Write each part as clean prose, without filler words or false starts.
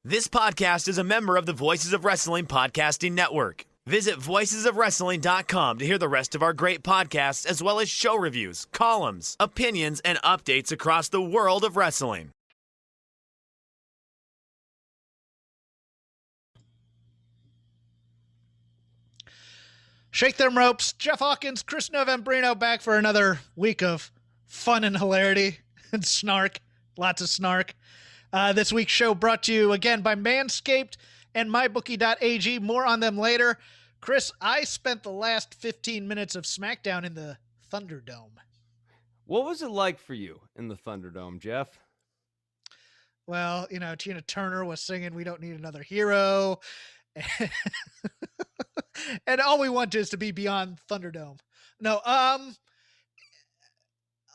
This podcast is a member of the Voices of Wrestling Podcasting Network. Visit voicesofwrestling.com to hear the rest of our great podcasts, as well as show reviews, columns, opinions, and updates across the world of wrestling. Shake them ropes. Jeff Hawkins, Chris Novembrino back for another week of fun and hilarity and snark. Lots of snark. This week's show brought to you again by Manscaped and MyBookie.ag. More on them later. Chris, I spent the last 15 minutes of SmackDown in the Thunderdome. What was it like for you in the Thunderdome, Jeff? Well, you know, Tina Turner was singing "We Don't Need Another Hero." And all we want is to be beyond Thunderdome. No, a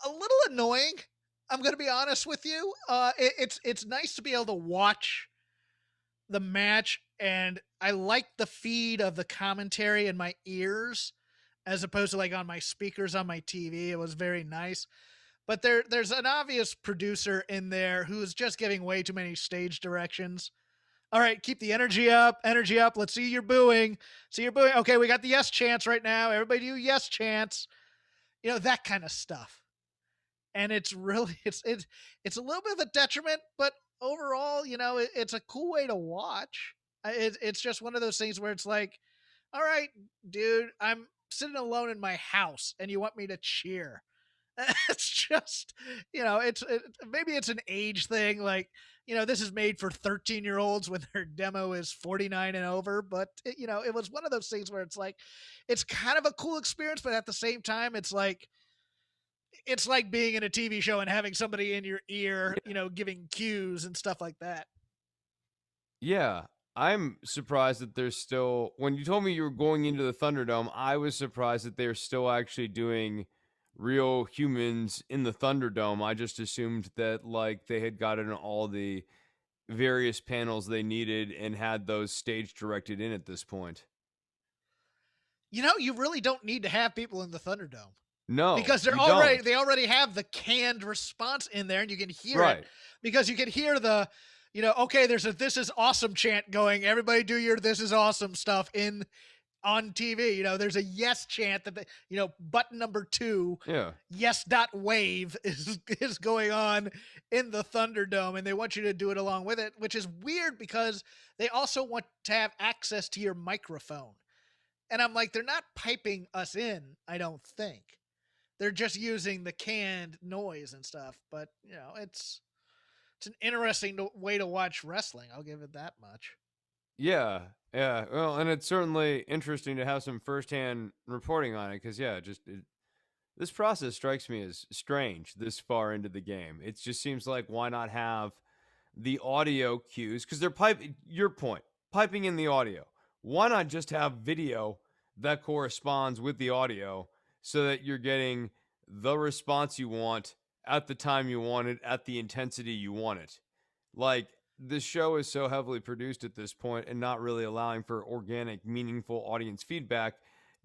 little annoying. I'm going to be honest with you. It's nice to be able to watch the match, and I like the feed of the commentary in my ears as opposed to like on my speakers on my TV. It was very nice. But there's an obvious producer in there who's just giving way too many stage directions. All right, keep the energy up. Let's see your booing. Okay, we got the yes chants right now. Everybody do yes chants. You know, that kind of stuff. And it's really, it's a little bit of a detriment, but overall, you know, it's a cool way to watch. It's just one of those things where it's like, all right, dude, I'm sitting alone in my house and you want me to cheer. It's just, you know, maybe it's an age thing. Like, you know, this is made for 13-year-olds when their demo is 49 and over. But, you know, it was one of those things where it's like, it's kind of a cool experience, but at the same time, it's like being in a TV show and having somebody in your ear, you know, giving cues and stuff like that. Yeah, I'm surprised that there's still, when you told me you were going into the Thunderdome, I was surprised that they're still actually doing real humans in the Thunderdome. I just assumed that like they had gotten all the various panels they needed and had those stage directed in at this point. You know, you really don't need to have people in the Thunderdome. No, because they already have the canned response in there, and you can hear it because you can hear the, you know, okay, there's a "This is awesome" chant going. Everybody do your "This is awesome" stuff on TV. You know, there's a yes chant that you know, button number 2, yes.wave is going on in the Thunderdome, and they want you to do it along with it, which is weird because they also want to have access to your microphone. And I'm like, they're not piping us in, I don't think. They're just using the canned noise and stuff, but you know, it's an interesting way to watch wrestling. I'll give it that much. Yeah. Well, and it's certainly interesting to have some firsthand reporting on it because, this process strikes me as strange this far into the game. It just seems like why not have the audio cues because they're piping in the audio. Why not just have video that corresponds with the audio? So that you're getting the response you want at the time you want it, at the intensity you want it. Like, this show is so heavily produced at this point and not really allowing for organic, meaningful audience feedback.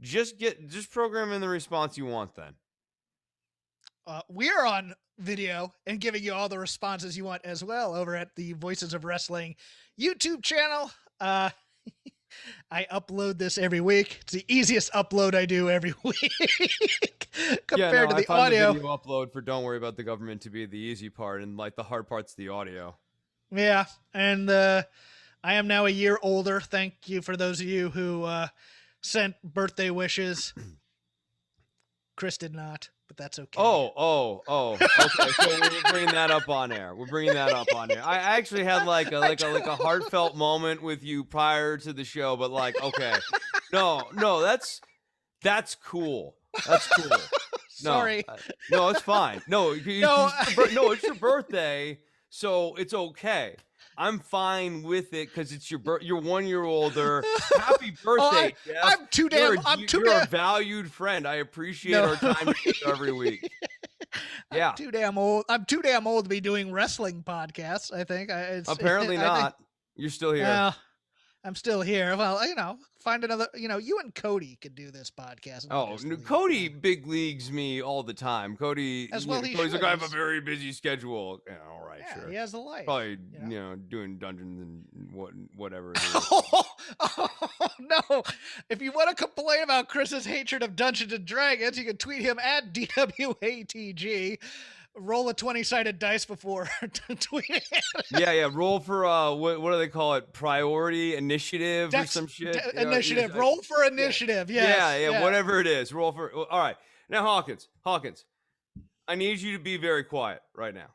Just program in the response you want then. We're on video and giving you all the responses you want as well over at the Voices of Wrestling YouTube channel. I upload this every week. It's the easiest upload I do every week compared to the audio. The video upload for Don't Worry About the Government to be the easy part, and like the hard part's the audio. Yeah, and I am now a year older. Thank you for those of you who sent birthday wishes. Chris did not, but that's okay. Oh. Okay, so we're bringing that up on air. I actually had like a heartfelt moment with you prior to the show, but like, okay, no, that's cool. That's cool. Sorry. No, it's fine. No, it's your birthday, so it's okay. I'm fine with it because it's you're 1 year older. Happy birthday, Jeff. You're a valued friend. I appreciate our time every week. Yeah. I'm too damn old to be doing wrestling podcasts, I think. Apparently not. You're still here. I'm still here. Well, find another. You and Cody could do this podcast. And I'll Oh, just leave. Cody big leagues me all the time. Cody, As well, he Cody's should. like, I have a very busy schedule. Yeah, all right, Yeah, sure. he has a life. Probably, doing dungeons and whatever it is. Oh, no. If you want to complain about Chris's hatred of Dungeons and Dragons, you can tweet him at DWATG. Roll a 20-sided dice before tweeting it. Yeah. Roll for what do they call it? Priority initiative or some shit. Initiative. Roll for initiative. Yes. Yeah. Whatever it is. Roll for. All right. Now, Hawkins. I need you to be very quiet right now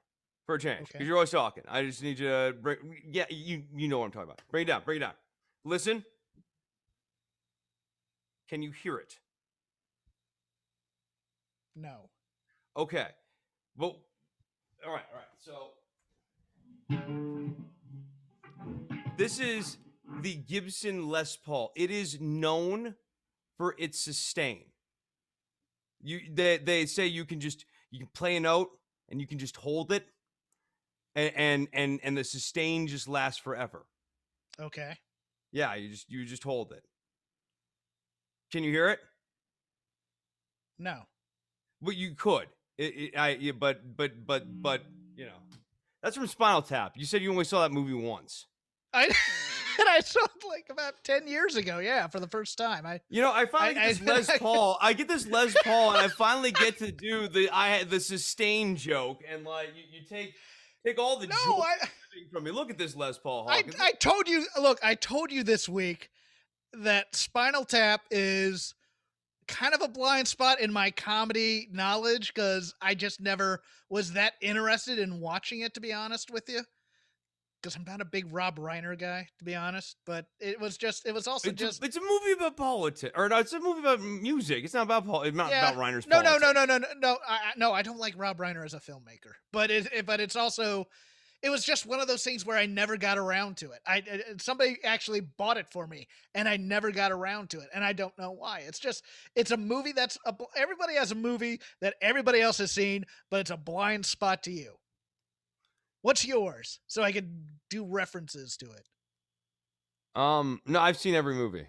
for a change because you're always talking. I just need you to bring. Yeah, you know what I'm talking about. Bring it down. Listen. Can you hear it? No. Okay. Well, all right. So this is the Gibson Les Paul. It is known for its sustain. They say you can play a note and you can just hold it, and the sustain just lasts forever. Okay. Yeah, you just hold it. Can you hear it? No. But you could. But that's from Spinal Tap. You said you only saw that movie once. I saw it like about 10 years ago. Yeah, for the first time. I finally get this Les Paul. I get this Les Paul, and I finally get to do the sustain joke, and like you take all the joke from me. Look at this Les Paul. Hawkins. I told you. Look, I told you this week that Spinal Tap is kind of a blind spot in my comedy knowledge because I just never was that interested in watching it, to be honest with you. Because I'm not a big Rob Reiner guy, to be honest. But it's a movie about politics, or no, it's a movie about music. It's not about about Reiner's. No. No, I don't like Rob Reiner as a filmmaker. But it's also. It was just one of those things where I never got around to it. Somebody actually bought it for me, and I never got around to it, and I don't know why. It's a movie everybody has a movie that everybody else has seen, but it's a blind spot to you. What's yours, so I could do references to it? No, I've seen every movie.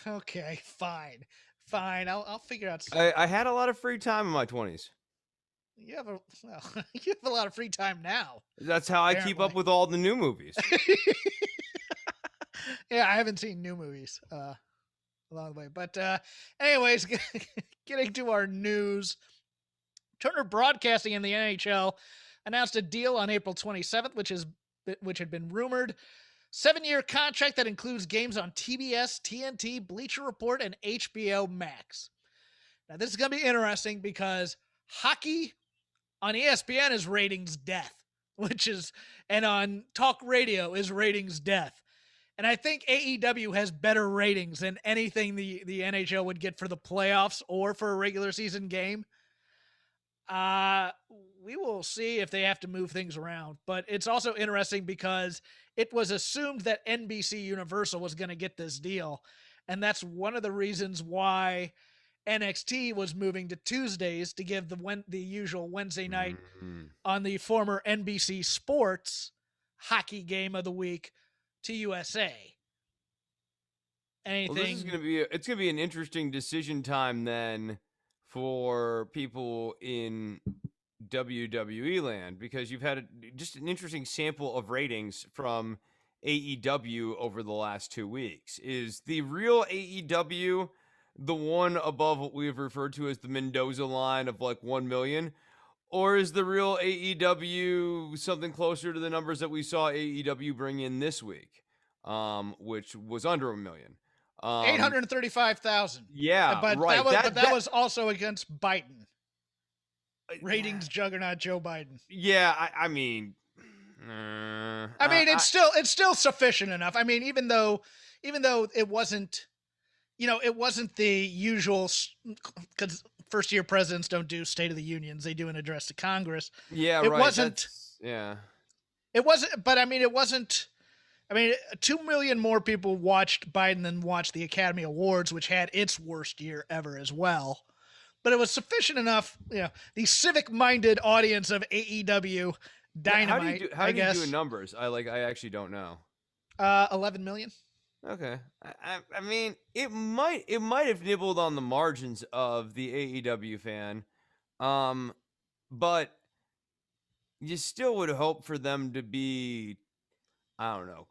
Okay, fine. I'll figure out. I had a lot of free time in my 20s. You have a lot of free time now. That's how apparently. I keep up with all the new movies. Yeah, I haven't seen new movies along the way. But anyways, getting to our news. Turner Broadcasting in the NHL announced a deal on April 27th, which had been rumored. 7-year contract that includes games on TBS, TNT, Bleacher Report, and HBO Max. Now, this is going to be interesting because hockey on ESPN is ratings death, and on talk radio is ratings death. And I think AEW has better ratings than anything the NHL would get for the playoffs or for a regular season game. We will see if they have to move things around, but it's also interesting because it was assumed that NBC Universal was going to get this deal. And that's one of the reasons why NXT was moving to Tuesdays to give the usual Wednesday night on the former NBC Sports hockey game of the week to USA. Anything? Well, this is it's going to be an interesting decision time then for people in WWE land, because you've had just an interesting sample of ratings from AEW over the last 2 weeks. Is the real AEW the one above what we've referred to as the Mendoza line of like 1 million? Or is the real AEW something closer to the numbers that we saw AEW bring in this week, which was under 1 million? 835,000. Yeah, but right. That was also against Biden. Ratings juggernaut Joe Biden. Yeah, I mean, it's still sufficient enough. I mean, even though it wasn't, it wasn't the usual, because first-year presidents don't do State of the Unions; they do an address to Congress. Yeah, it right. wasn't. Yeah, it wasn't. But it wasn't. 2 million more people watched Biden than watched the Academy Awards, which had its worst year ever as well. But it was sufficient enough, the civic-minded audience of AEW Dynamite, How I do you do in guess. numbers? I actually don't know. 11 million. Okay. I mean, it might have nibbled on the margins of the AEW fan. Um, but you still would hope for them to be, I don't know,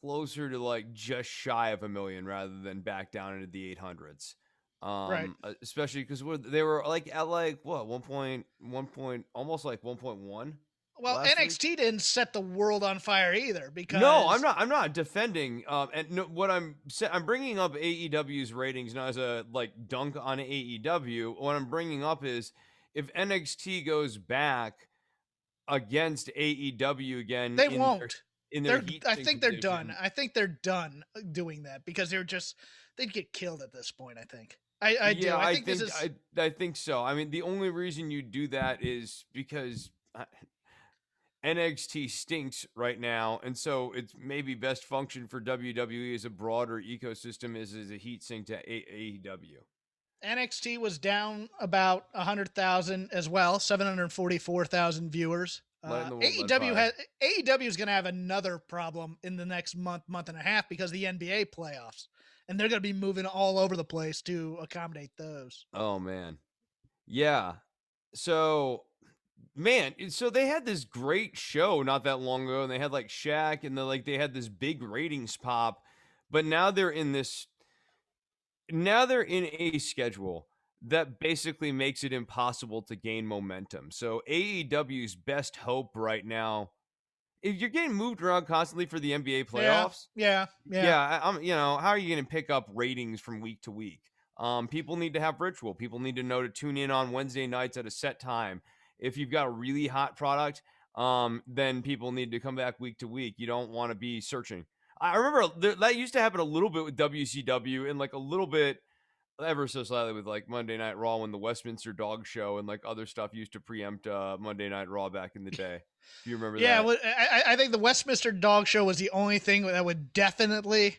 closer to like just shy of a million rather than back down into the 800s. Right. Especially because they were like at like what 1.1 almost like 1.1 Well, last week. NXT didn't set the world on fire either No, because I'm not defending. And no, what I'm bringing up AEW's ratings not as a like dunk on AEW. What I'm bringing up is if NXT goes back against AEW again they won't. in their They're. heat I sync think they're done. division. I think they're done doing that because they'd get killed at this point. I think. I Yeah, do. I think this is. I think so. I mean, the only reason you do that is because NXT stinks right now, and so it's maybe best function for WWE as a broader ecosystem is as a heat sink to AEW. NXT was down about 100,000 as well, 744,000 viewers. Lighten the world on AEW fire. is going to have another problem in the next month and a half because of the NBA playoffs, and they're going to be moving all over the place to accommodate those. Oh man, yeah. So man, so they had this great show not that long ago, and they had like Shaq, and they had this big ratings pop, but now they're in a schedule that basically makes it impossible to gain momentum. So AEW's best hope right now, if you're getting moved around constantly for the NBA Yeah, playoffs, yeah, yeah. yeah, I'm how are you going to pick up ratings from week to week? People need to have ritual. People need to know to tune in on Wednesday nights at a set time. If you've got a really hot product, then people need to come back week to week. You don't want to be searching. I remember that used to happen a little bit with WCW and like a little bit ever so slightly with like Monday Night Raw when the Westminster Dog Show and like other stuff used to preempt Monday Night Raw back in the day. If you remember Yeah, that. well, I think the Westminster Dog Show was the only thing that would definitely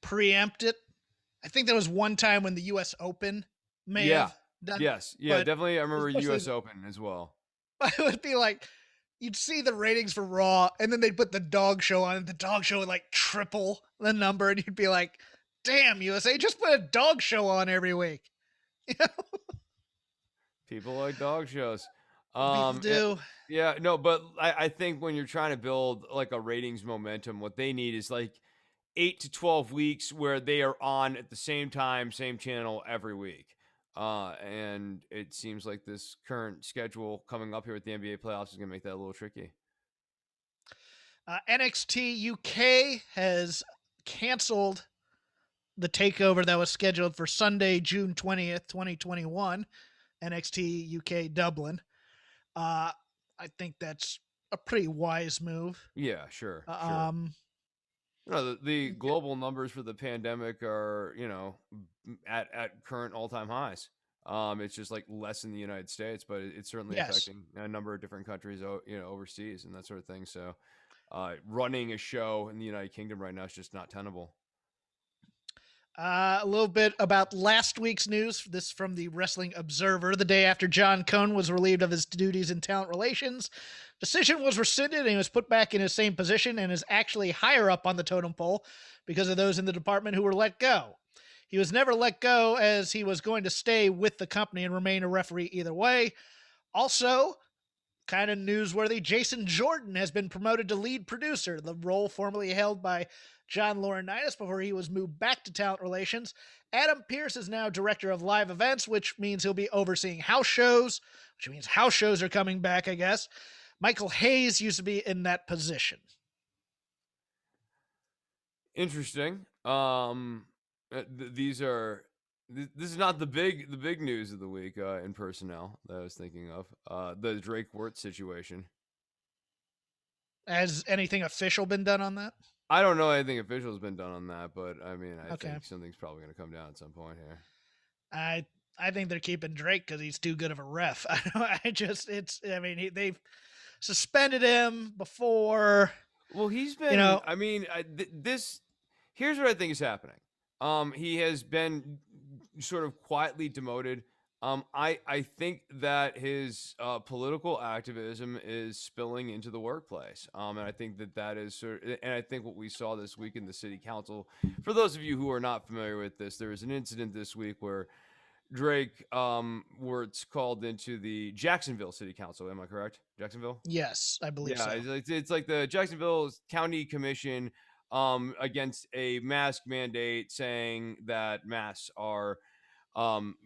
preempt it. I think there was one time when the U.S. Open may Yeah. have done, Yes. Yeah, but definitely. I remember especially US Open as well. it would be like you'd see the ratings for Raw, and then they'd put the Dog Show on, and the Dog Show would like triple the number, and you'd be like, "Damn, USA, just put a Dog Show on every week." People like dog shows. People Um, it- do. yeah, no, but I think when you're trying to build like a ratings momentum, what they need is like 8 to 12 weeks where they are on at the same time, same channel every week. And it seems like this current schedule coming up here with the NBA playoffs is going to make that a little tricky. NXT UK has canceled the takeover that was scheduled for Sunday, June 20th, 2021, NXT UK Dublin. I think that's a pretty wise move. Yeah, sure, sure. Um, The global numbers for the pandemic are, at current all-time highs. It's just like less in the United States, but it's certainly yes. affecting a number of different countries, overseas and that sort of thing. So, running a show in the United Kingdom right now is just not tenable. A little bit about last week's news. This from the Wrestling Observer. The day after John Cone was relieved of his duties in talent relations, decision was rescinded and he was put back in his same position and is actually higher up on the totem pole because of those in the department who were let go. He was never let go as he was going to stay with the company and remain a referee either way. Also, kind of newsworthy, Jason Jordan has been promoted to lead producer, the role formerly held by John Laurinaitis before he was moved back to talent relations. Adam Pearce is now director of live events, which means he'll be overseeing house shows, which means house shows are coming back, I guess. Michael Hayes used to be in that position. Interesting. These are this is not the big news of the week in personnel that I was thinking of. The Drake Wirtz situation. Has anything official been done on that? I don't know anything official has been done on that, but I mean, I Okay. think something's probably going to come down at some point here. I think they're keeping Drake because he's too good of a ref. They've suspended him before. Well, he's been. I mean, here's what I think is happening. He has been sort of quietly demoted. I think that his political activism is spilling into the workplace. And I think that is and I think what we saw this week in the city council, for those of you who are not familiar with this, there was an incident this week where Drake Wirtz called into the Jacksonville City Council. Am I correct? Jacksonville? Yes, I believe Yeah, so. it's like the Jacksonville County Commission against a mask mandate, saying that masks are um,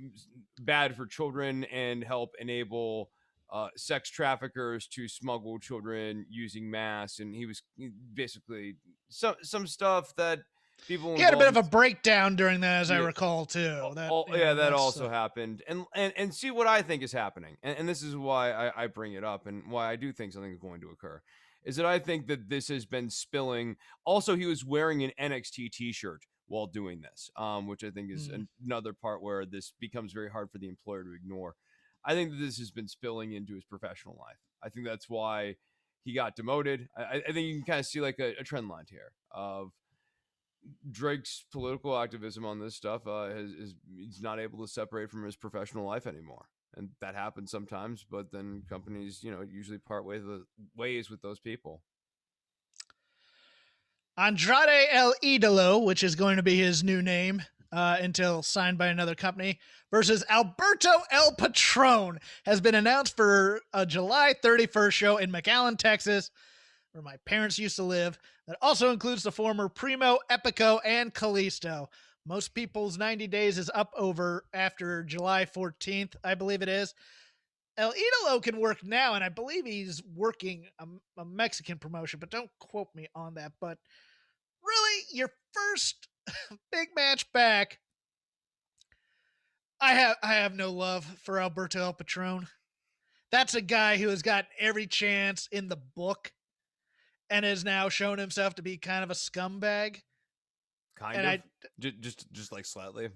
bad for children and help enable sex traffickers to smuggle children using masks. And he was basically some stuff that people He had a bit involved of a breakdown during that, as I yeah, recall, too. That yeah, that that's also happened. And see what I think is happening. And this is why I bring it up and why I do think something is going to occur. Is that I think that this has been spilling. Also, he was wearing an NXT t-shirt while doing this, which I think is another part where this becomes very hard for the employer to ignore. I think that this has been spilling into his professional life. I think that's why he got demoted. I think you can kind of see like a trend line here of Drake's political activism on this stuff he's not able to separate from his professional life anymore, and that happens sometimes. But then companies, usually part ways with those people. Andrade El Idolo, which is going to be his new name until signed by another company, versus Alberto El Patron, has been announced for a July 31st show in McAllen, Texas, where my parents used to live. That also includes the former Primo, Epico, and Kalisto. Most people's 90 days is up over after July 14th, I believe it is. El Idolo can work now, and I believe he's working a Mexican promotion, but don't quote me on that. But really, your first big match back, I have no love for Alberto El Patron. That's a guy who has got every chance in the book and has now shown himself to be kind of a scumbag. Just like slightly.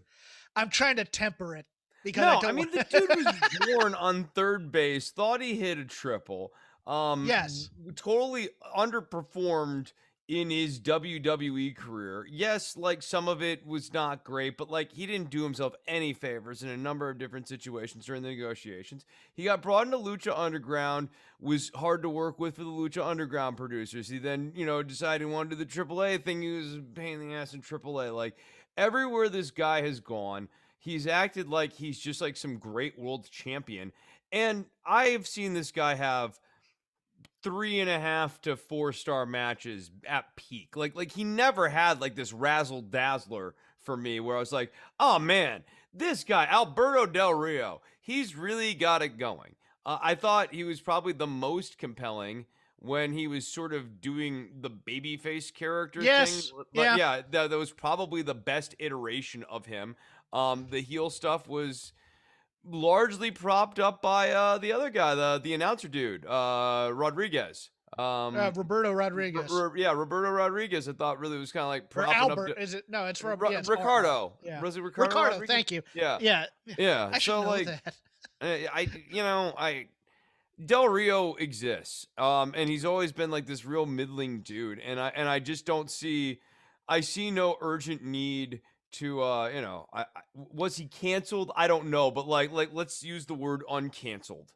I'm trying to temper it because the dude was born on third base, thought he hit a triple. Yes, totally underperformed in his WWE career. Yes, like some of it was not great, but like he didn't do himself any favors in a number of different situations during the negotiations. He got brought into Lucha Underground, was hard to work with for the Lucha Underground producers. He then, decided he wanted to do the AAA thing. He was a pain in the ass in AAA. Like everywhere this guy has gone, he's acted like he's just like some great world champion. And I've seen this guy have 3.5 to 4-star matches at peak. Like he never had like this razzle dazzler for me where I was like, oh man, this guy, Alberto Del Rio, he's really got it going. I thought he was probably the most compelling when he was sort of doing the babyface character thing. But yeah, that was probably the best iteration of him. The heel stuff was largely propped up by the other guy, the announcer dude, Rodriguez. Roberto Rodriguez. Roberto Rodriguez. I thought really was kind of like propping Albert. Is it? No, it's Ricardo. Yeah, was it Ricardo? Ricardo. Thank you. Yeah. I should know like that. I Del Rio exists, and he's always been like this real middling dude, and I just don't see. I see no urgent need to was he canceled? I don't know, but like let's use the word uncanceled.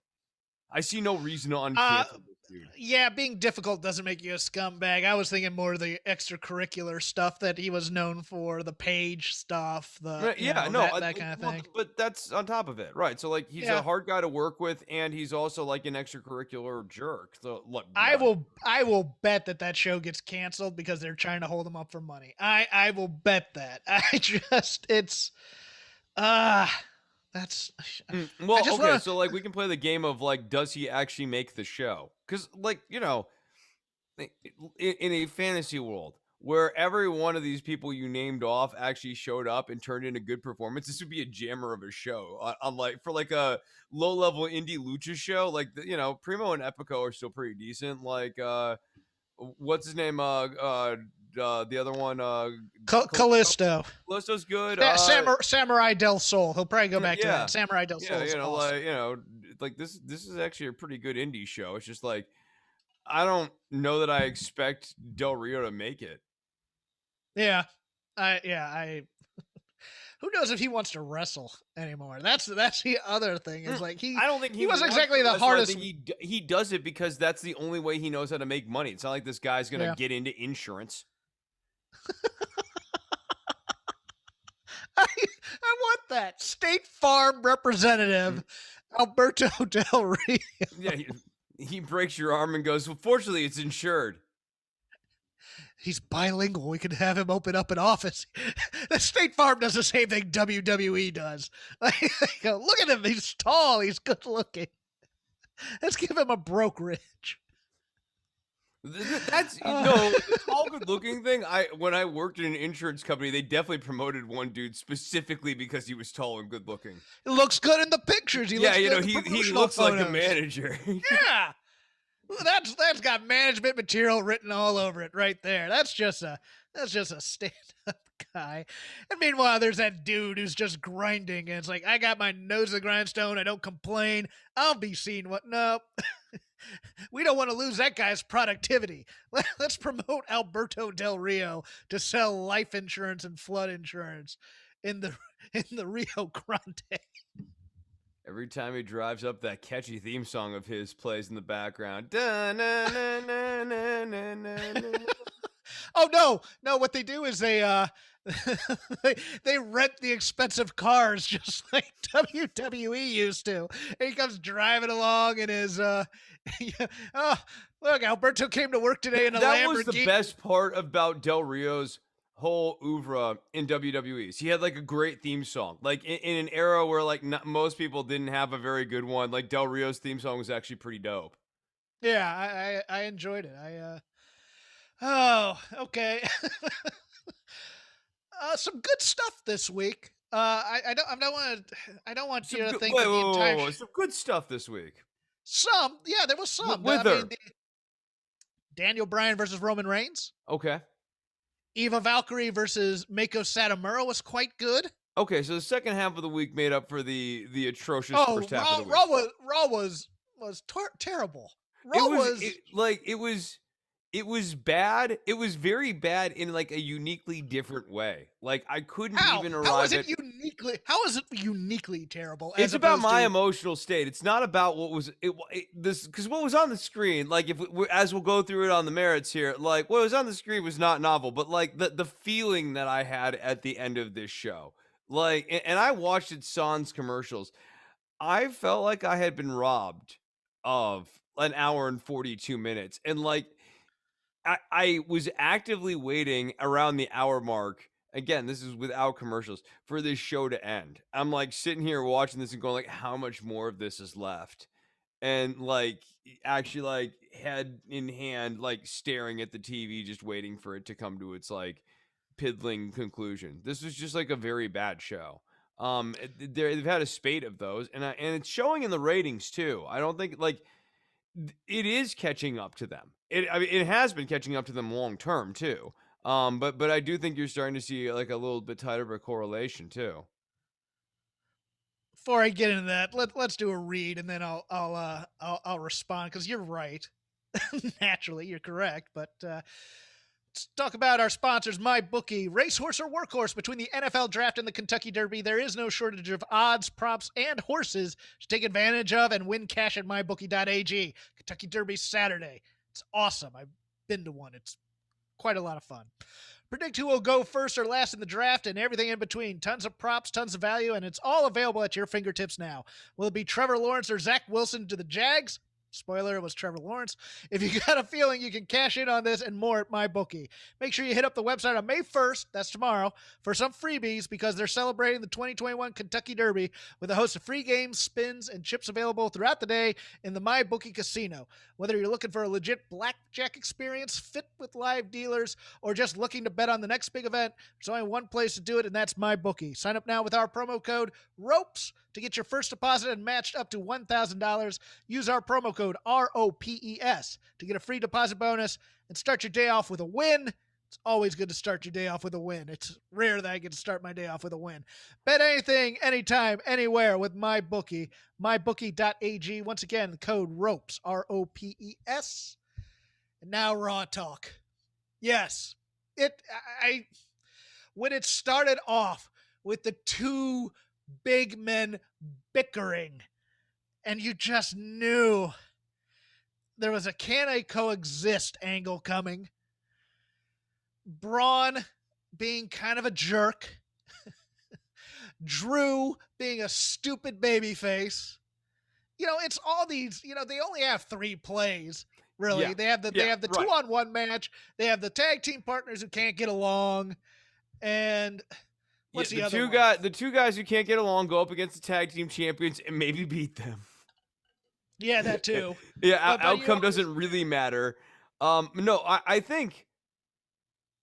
I see no reason to uncancel this dude. Yeah, being difficult doesn't make you a scumbag. I was thinking more of the extracurricular stuff that he was known for, the page stuff, that kind of thing. But that's on top of it, right? So like he's a hard guy to work with, and he's also like an extracurricular jerk. So look, I will bet that show gets canceled because they're trying to hold him up for money. I will bet that. That's okay. So like we can play the game of like, does he actually make the show? Because like in a fantasy world where every one of these people you named off actually showed up and turned in a good performance, this would be a jammer of a show. On like for like a low level indie lucha show, like Primo and Epico are still pretty decent. Like what's his name? The other one, Kalisto. Kalisto's good. Samurai del Sol. He'll probably go back to that. Samurai del Sol. Like this is actually a pretty good indie show. It's just like I don't know that I expect Del Rio to make it. Yeah. I Who knows if he wants to wrestle anymore? That's the other thing. Is like I don't think he wasn't wants exactly to the wrestle. hardest. I think he does it because that's the only way he knows how to make money. It's not like this guy's gonna Yeah. get into insurance. I want that State Farm representative, Alberto Del Rio. Yeah, he breaks your arm and goes, well, fortunately, it's insured. He's bilingual. We could have him open up an office. The State Farm does the same thing WWE does. Like, look at him. He's tall. He's good looking. Let's give him a brokerage. That's the tall, good-looking thing. When I worked in an insurance company, they definitely promoted one dude specifically because he was tall and good-looking. It looks good in the pictures. He looks like a manager. Yeah, that's got management material written all over it right there. That's just a stand-up guy. And meanwhile, there's that dude who's just grinding, and it's like, I got my nose to the grindstone. I don't complain. I'll be seen. What? No. We don't want to lose that guy's productivity. Let's promote Alberto Del Rio to sell life insurance and flood insurance in the Rio Grande. Every time he drives up, that catchy theme song of his plays in the background. Oh no! What they do is they they rent the expensive cars just like WWE used to. And he comes driving along in his oh, look, Alberto came to work today in a Lamborghini. That was the best part about Del Rio's whole oeuvre in WWE. He had like a great theme song. Like in an era where like most people didn't have a very good one, like Del Rio's theme song was actually pretty dope. Yeah, I enjoyed it. Oh, okay. Some good stuff this week. I don't want you to think the entire some good stuff this week. Some, yeah, there was some. Daniel Bryan versus Roman Reigns. Okay. Eva Valkyrie versus Mako Satomura was quite good. Okay, so the second half of the week made up for the atrocious first half of the week. Raw was terrible. It was bad. It was very bad in like a uniquely different way. Like I couldn't even arrive How is it uniquely terrible? It's about my emotional state. It's not about what was because what was on the screen. Like as we'll go through it on the merits here. Like what was on the screen was not novel, but like the feeling that I had at the end of this show. Like and I watched it sans commercials. I felt like I had been robbed of an hour and 42 minutes, and like. I was actively waiting around the hour mark. Again, this is without commercials for this show to end. I'm like sitting here watching this and going like, how much more of this is left? And like actually like head in hand, like staring at the TV, just waiting for it to come to its like piddling conclusion. This was just like a very bad show. They've had a spate of those, and it's showing in the ratings too. I don't think like it is catching up to them. It has been catching up to them long term too. But I do think you're starting to see like a little bit tighter of a correlation too. Before I get into that, let's do a read, and then I'll respond because you're right. Naturally, you're correct, but let's talk about our sponsors, MyBookie. Racehorse or workhorse between the NFL Draft and the Kentucky Derby, there is no shortage of odds, props, and horses to take advantage of and win cash at mybookie.ag. Kentucky Derby Saturday. It's awesome. I've been to one. It's quite a lot of fun. Predict who will go first or last in the draft and everything in between. Tons of props, tons of value, and it's all available at your fingertips now. Will it be Trevor Lawrence or Zach Wilson to the Jags? Spoiler, it was Trevor Lawrence. If you got a feeling you can cash in on this and more at MyBookie, make sure you hit up the website on May 1st, that's tomorrow, for some freebies because they're celebrating the 2021 Kentucky Derby with a host of free games, spins, and chips available throughout the day in the MyBookie Casino. Whether you're looking for a legit blackjack experience fit with live dealers or just looking to bet on the next big event, there's only one place to do it, and that's MyBookie. Sign up now with our promo code ROPES to get your first deposit and matched up to $1,000. Use our promo code ROPES to get a free deposit bonus and start your day off with a win. It's always good to start your day off with a win. It's rare that I get to start my day off with a win. Bet anything, anytime, anywhere with MyBookie. MyBookie.ag. Once again, the code ROPES, ROPES. And now Raw talk. Yes, when it started off with the two big men bickering, and you just knew there was a can I coexist angle coming. Braun being kind of a jerk, Drew being a stupid babyface. It's all these, they only have 3 plays. Really. Yeah. They have the right. 2-on-1 match. They have the tag team partners who can't get along. And what's the other one? The two guys who can't get along go up against the tag team champions and maybe beat them. Yeah, that too. Yeah, outcome doesn't really matter. No, I think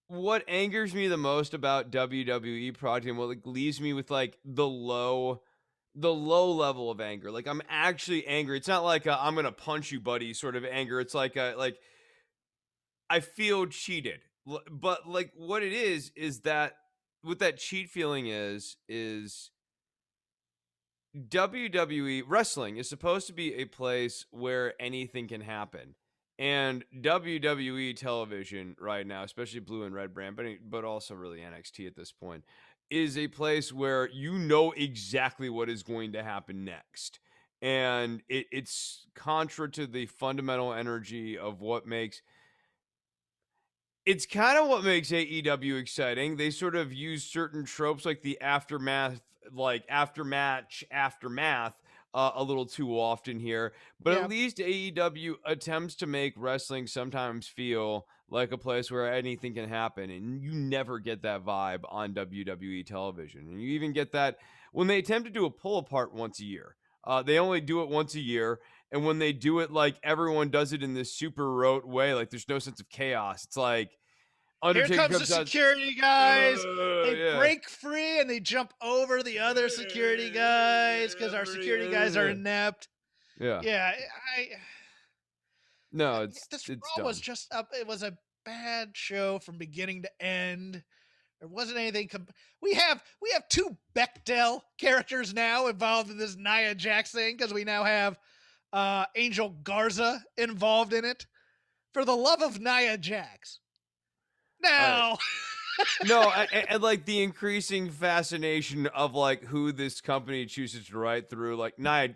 what angers me the most about WWE product and what leaves me with the low level of anger. Like, I'm actually angry. It's not like I'm gonna punch you, buddy, sort of anger. It's like I feel cheated. But what it is that what that cheat feeling is WWE wrestling is supposed to be a place where anything can happen. And WWE television right now, especially blue and red brand, but also really NXT at this point, is a place where you know exactly what is going to happen next. And it's contra to the fundamental energy of what makes it's kind of what makes AEW exciting. They sort of use certain tropes like the aftermath, like aftermath, a little too often here. But Yeah. at least AEW attempts to make wrestling sometimes feel like a place where anything can happen. And you never get that vibe on WWE television. And you even get that when they attempt to do a pull apart once a year. They only do it once a year. And when they do it, everyone does it in this super rote way, there's no sense of chaos. It's like Undertaker here comes the security guys. They yeah. break free and they jump over the other security guys because our security guys are inept. Yeah. Yeah. No, this it's Raw was just it was a bad show from beginning to end. There wasn't anything. We have 2 Bechdel characters now involved in this Nia Jax thing because we now have Angel Garza involved in it. For the love of Nia Jax. No. No, and the increasing fascination of who this company chooses to write through, Nia,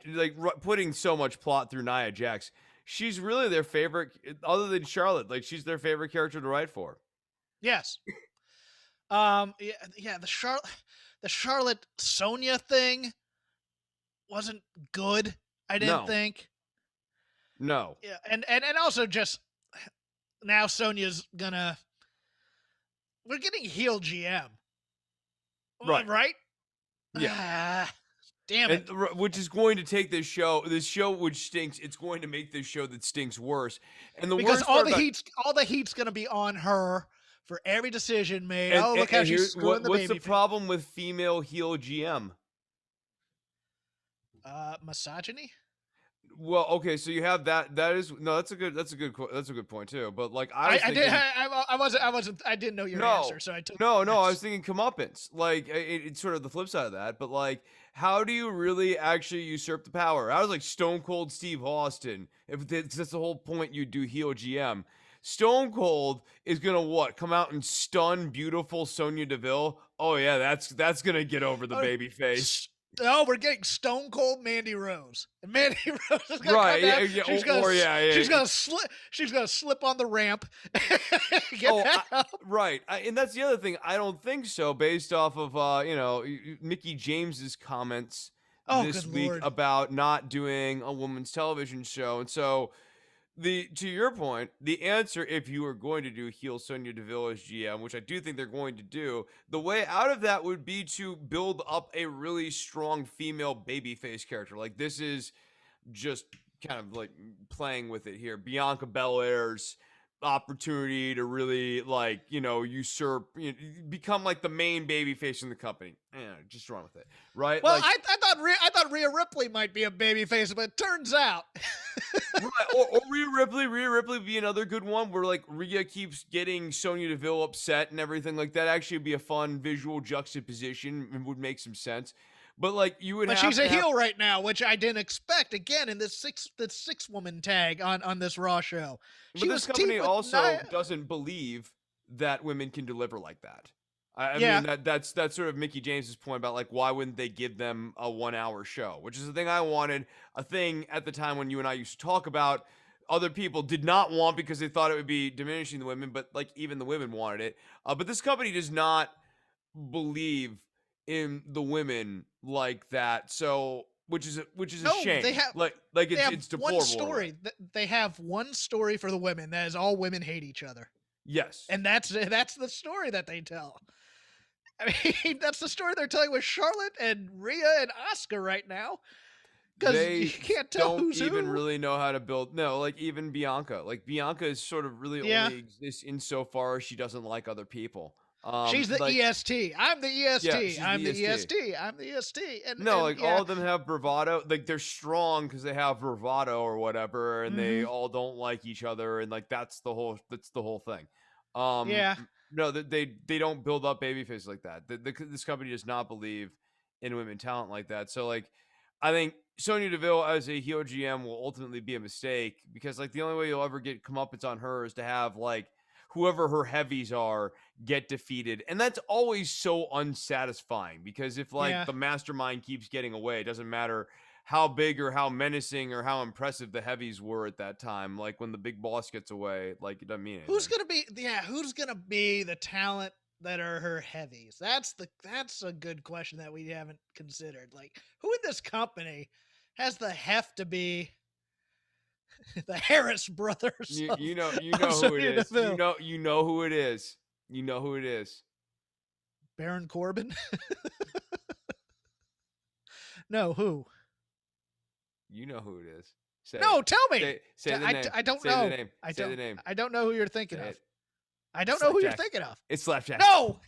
putting so much plot through Nia Jax. She's really their favorite, other than Charlotte. She's their favorite character to write for. Yes. Yeah. The Charlotte Sonya thing wasn't good. I didn't think. No. Yeah, and also just now Sonya's gonna. We're getting heel GM. Right? Yeah. Damn it. Which is going to take this show which stinks, it's going to make this show that stinks worse. And because all the heat's gonna be on her for every decision made. And, look how she's screwing the baby. What's the problem with female heel GM? Misogyny? Well, okay, so you have that. That's a good point too. But I didn't know your answer, so I took. No, I was thinking comeuppance. It's sort of the flip side of that. But how do you really actually usurp the power? I was Stone Cold Steve Austin. If that's the whole point, you do heel GM. Stone Cold is gonna come out and stun beautiful Sonya Deville. Oh yeah, that's gonna get over the baby face. Oh, we're getting Stone Cold Mandy Rose. And Mandy Rose is gonna come down. She's gonna slip on the ramp. Right. And that's the other thing. I don't think so, based off of Mickey James's comments this week about not doing a women's television show. And so to your point, the answer, if you were going to do heel Sonya Deville as GM, which I do think they're going to do, the way out of that would be to build up a really strong female babyface character. This is just kind of playing with it here. Bianca Belair's opportunity to really usurp, become the main babyface in the company. Just run with it, right? Well, I thought Rhea Ripley might be a babyface, but it turns out. Right, or Rhea Ripley would be another good one where Rhea keeps getting Sonya Deville upset and everything like that. Actually, would be a fun visual juxtaposition and would make some sense. But you would. But she's a heel right now, which I didn't expect. Again, in this six woman tag on this Raw show. But this company also doesn't believe that women can deliver like that. I Yeah. mean, that's sort of Mickey James's point about like why wouldn't they give them a 1 hour show, which is the thing I wanted, a thing at the time when you and I used to talk about. Other people did not want because they thought it would be diminishing the women, but like even the women wanted it. But this company does not believe in the women like that, so which is a No, shame. they have Like they have it's one deplorable. story. They have one story for the women. That is all women hate each other. Yes, And that's the story that they tell. I mean, that's the story they're telling with Charlotte and Rhea and Asuka right now. Because you they can't tell don't who's even who. really know how to build. No, like even Bianca. Like Bianca is sort of really Yeah. only exists insofar as she doesn't like other people. She's the Like EST. I'm the EST. yeah, she's I'm the the EST. EST. I'm the EST. No, And like yeah. all of them have bravado. Like they're strong because they have bravado or whatever, and they Mhm. all don't like each other, and like that's the whole thing. Yeah. No, they don't build up babyface like that. This company does not believe in women talent like that. So like, I think Sonya Deville as a heel GM will ultimately be a mistake because like the only way you'll ever get comeuppance on her is to have like whoever her heavies are get defeated. And that's always so unsatisfying because if like Yeah. the mastermind keeps getting away, it doesn't matter how big or how menacing or how impressive the heavies were at that time. Like when the big boss gets away, like it doesn't mean anything. Who's gonna be the talent that are her heavies? That's a good question that we haven't considered. Like, who in this company has the heft to be the Harris brothers You, of, you know you of know who it Sonya is. Deville? You know who it is. You know who it is. Baron Corbin? No, who? You know who it is. Say No, it. tell me. Say the name. I don't Say know. the name. Say the name. I don't know who you're thinking Say of. it. I don't know who you're Slapjack. thinking of. It's Slapjack. No,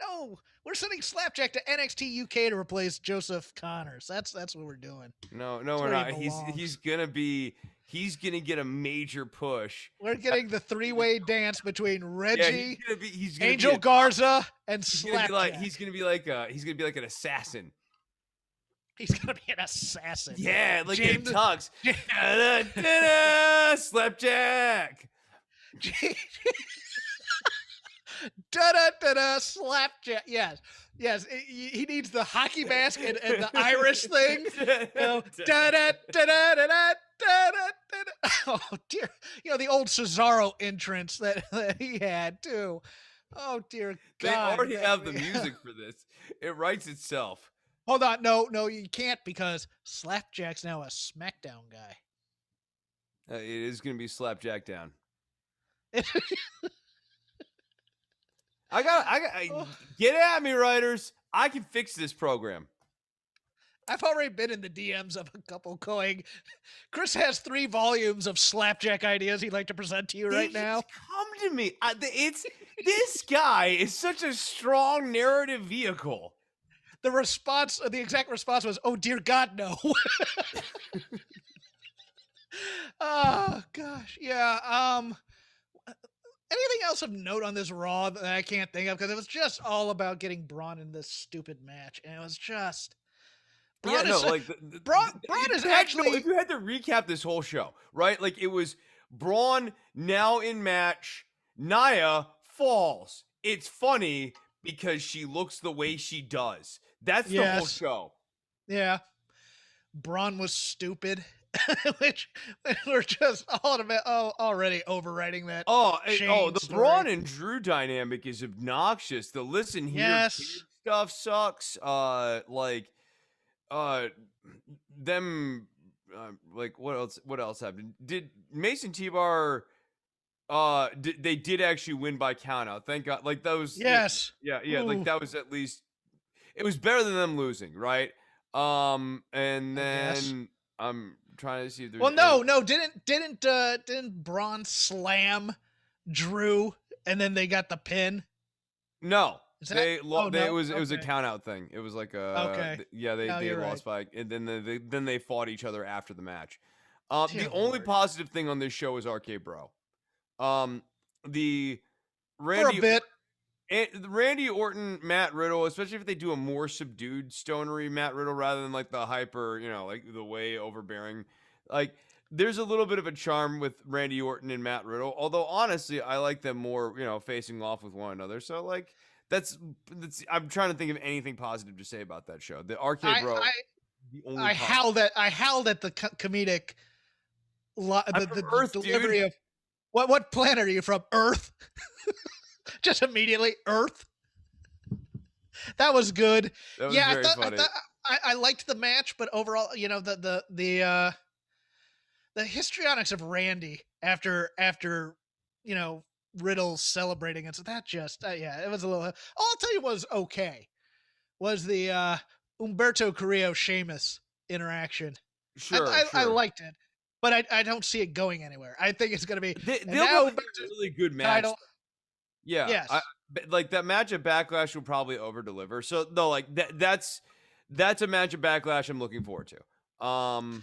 no. We're sending Slapjack to NXT UK to replace Joseph Connors. That's what we're doing. No, That's we're where he not. belongs. He's gonna get a major push. We're getting the three-way dance between Yeah, Reggie, he's gonna Angel be Garza, and he's gonna be Slapjack. he's gonna be like an assassin. He's gonna be an assassin. Yeah, like James- in tux. Da-da-da-da, Slapjack. Da-da-da-da, Slapjack. Yes. He needs the hockey mask and the Irish thing. Da-da-da-da-da-da. Oh dear. The old Cesaro entrance that he had too. Oh dear God. They already have the music for this. It writes itself. Hold on. No, you can't because Slapjack's now a SmackDown guy. It is going to be Slapjack down. Get at me, writers. I can fix this program. I've already been in the DMs of a couple going, Chris has 3 volumes of Slapjack ideas he'd like to present to you right now. Come to me. This guy is such a strong narrative vehicle. The exact response was, "Oh dear God, no." Oh gosh, yeah. Anything else of note on this Raw that I can't think of? Because it was just all about getting Braun in this stupid match, and it was just. Braun is actually. If you had to recap this whole show, right? Like it was Braun now in match. Nia falls. It's funny because she looks the way she does. That's the whole show. Yeah. Braun was stupid, which we're just already overwriting that. The Braun and Drew dynamic is obnoxious. The listen here stuff sucks. What else happened? Did Mason T-Bar they did actually win by countout. Thank God. Like that was Ooh. like that was at least it was better than them losing, right? And then I'm trying to see if there's didn't Braun slam Drew and then they got the pin? No. It was a count out thing. It was like they lost by and then they fought each other after the match. The only positive thing on this show is RK Bro. The Randy for a bit. Randy Orton, Matt Riddle, especially if they do a more subdued stonery Matt Riddle rather than like the hyper, like the way overbearing. Like there's a little bit of a charm with Randy Orton and Matt Riddle. Although honestly, I like them more, facing off with one another. So like that's I'm trying to think of anything positive to say about that show. The RK Bro, the only I howled at the comedic I'm from the Earth, delivery dude. of what planet are you from? Earth. Just immediately Earth. That was good. That was Yeah, very funny. I liked the match, but overall, the histrionics of Randy after Riddle celebrating it. So that just it was a little. All I'll tell you was okay. Was the Umberto Carrillo Sheamus interaction? Sure, I liked it, but I don't see it going anywhere. I think it's going to be they'll probably be a really good match. Title. Yeah, Yes. Like that match at Backlash will probably over deliver. So no, like that's a match at Backlash I'm looking forward to. And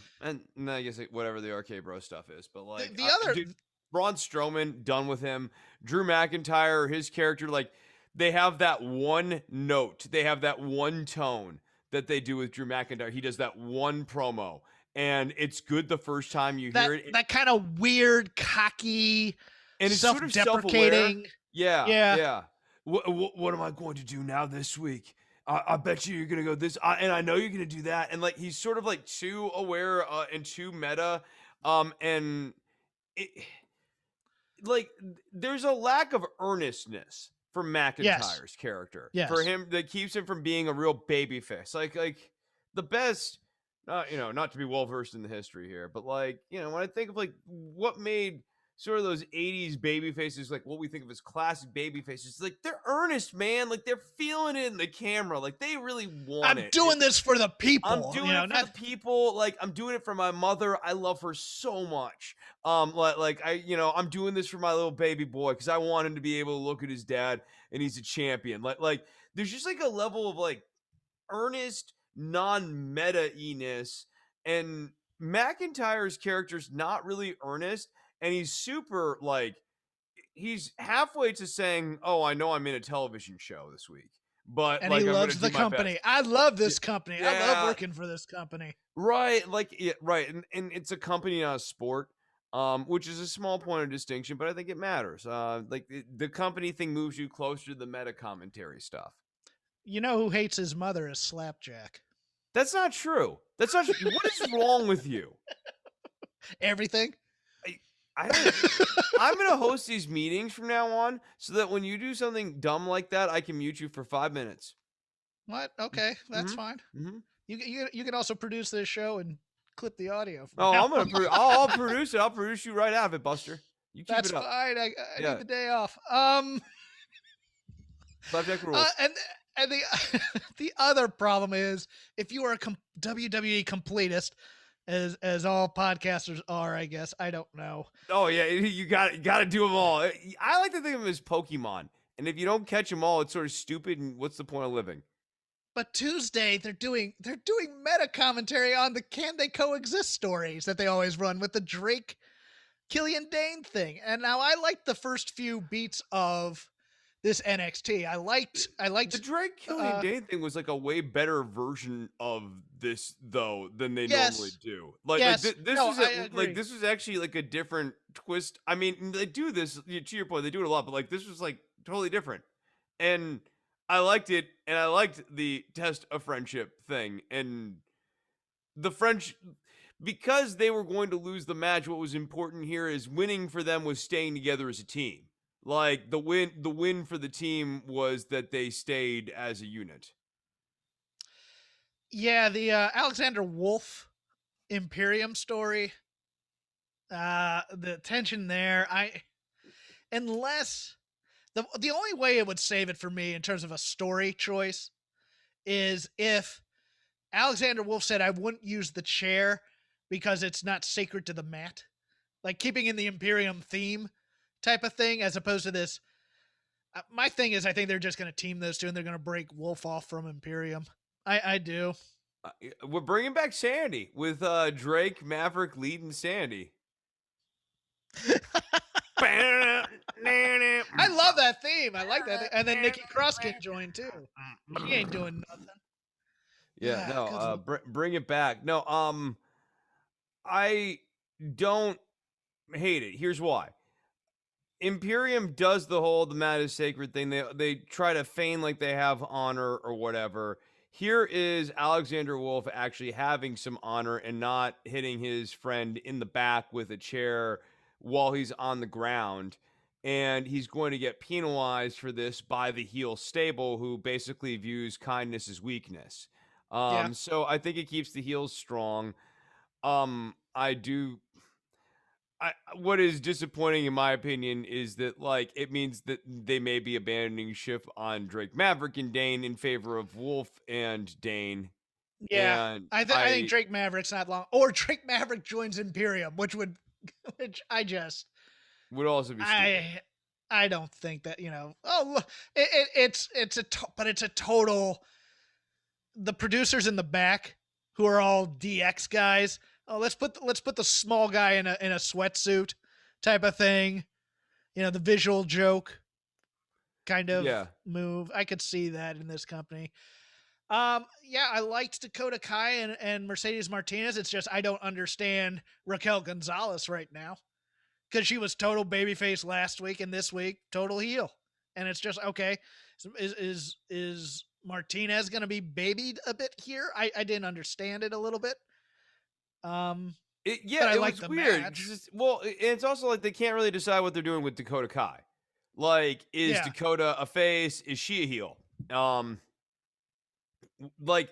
I guess whatever the RK Bro stuff is, but like the other dude, Braun Strowman, done with him. Drew McIntyre, his character, like they have that one note, they have that one tone that they do with Drew McIntyre. He does that one promo, and it's good the first time you hear it. That kind of weird, cocky, and it's self-deprecating. Sort of yeah. What am I going to do now this week? I bet you're going to go this, and I know you're going to do that. And like he's sort of like too aware and too meta, and it, like there's a lack of earnestness from McIntyre's character for him that keeps him from being a real baby face. Like the best, not to be well versed in the history here, but like when I think of like what made sort of those 80s baby faces, like what we think of as classic baby faces, like they're earnest, man. Like they're feeling it in the camera. Like they really want it. I'm doing this for the people. I'm doing it for the people. Like I'm doing it for my mother. I love her so much. I'm doing this for my little baby boy because I want him to be able to look at his dad and he's a champion. Like there's just like a level of like earnest, non-meta-iness, and McIntyre's character's not really earnest. And he's super, like, he's halfway to saying, oh, I know I'm in a television show this week. But and like, he loves the company. I love this company. Yeah. I love working for this company. Right. Like, right. And it's a company, not a sport, which is a small point of distinction, but I think it matters. Like, the company thing moves you closer to the meta commentary stuff. You know who hates his mother is Slapjack. That's not true. That's not true. What is wrong with you? Everything. I'm going to host these meetings from now on so that when you do something dumb like that, I can mute you for 5 minutes. What? Okay, that's fine. Mm-hmm. You can also produce this show and clip the audio. I'll produce it. I'll produce you right out of it, Buster. You keep that's it up. Fine. I need the day off. Slapjack rules. And the other problem is if you are a WWE completist, as all podcasters are, I guess. I don't know. Oh yeah, you got to do them all. I like to think of them as Pokemon, and if you don't catch them all, it's sort of stupid. And what's the point of living? But Tuesday they're doing meta commentary on the Can They Coexist stories that they always run with the Drake Killian Dane thing. And now I liked the first few beats of this NXT. I liked the Drake Killian Dane thing was like a way better version of this though than they normally do. This was actually like a different twist. I mean, they do this to your point, they do it a lot, but like this was like totally different. And I liked it, and I liked the test of friendship thing, and the French, because they were going to lose the match. What was important here is winning for them was staying together as a team. Like the win for the team was that they stayed as a unit. Yeah, the Alexander Wolf Imperium story, the tension there. Unless the only way it would save it for me in terms of a story choice is if Alexander Wolf said I wouldn't use the chair because it's not sacred to the mat, like keeping in the Imperium theme type of thing, as opposed to this. My thing is, I think they're just going to team those two and they're going to break Wolf off from Imperium. I do. We're bringing back Sandy with Drake, Maverick, Lead, and Sandy. I love that theme. I like that. And then Nikki Cross can join too. She ain't doing nothing. Yeah, no. Bring it back. No. don't hate it. Here's why. Imperium does the mat is sacred thing. They try to feign like they have honor or whatever. Here is Alexander Wolf actually having some honor and not hitting his friend in the back with a chair while he's on the ground. And he's going to get penalized for this by the heel stable, who basically views kindness as weakness. Yeah. So I think it keeps the heels strong. I do what is disappointing in my opinion is that like it means that they may be abandoning ship on Drake Maverick and Dane in favor of Wolf and Dane. Yeah. And I think Drake Maverick's not long, or Drake Maverick joins Imperium, which would also be stupid. I don't think that, oh, look, it's but it's a total, the producers in the back who are all DX guys. Oh, let's put the small guy in a sweatsuit type of thing. The visual joke kind of move. I could see that in this company. Yeah, I liked Dakota Kai and Mercedes Martinez. It's just I don't understand Raquel Gonzalez right now, because she was total babyface last week, and this week total heel, and it's just okay. Is Martinez going to be babied a bit here? I didn't understand it a little bit. But I it like was the weird. match. It's also like they can't really decide what they're doing with Dakota Kai. Like, is Dakota a face? Is she a heel? Like,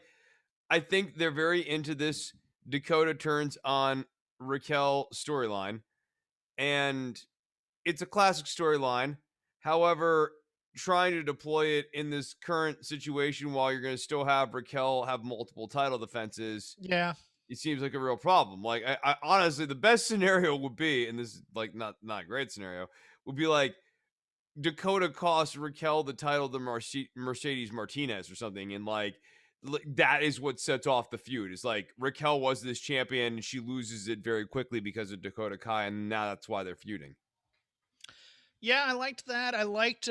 I think they're very into this Dakota turns on Raquel storyline, and it's a classic storyline. However, trying to deploy it in this current situation while you're going to still have Raquel have multiple title defenses, it seems like a real problem. Like, I honestly, the best scenario would be, and this is like not a great scenario, would be like Dakota costs Raquel the title to Mercedes Martinez or something, and like that is what sets off the feud. It's like Raquel was this champion, and she loses it very quickly because of Dakota Kai, and now that's why they're feuding. Yeah, I liked that. I liked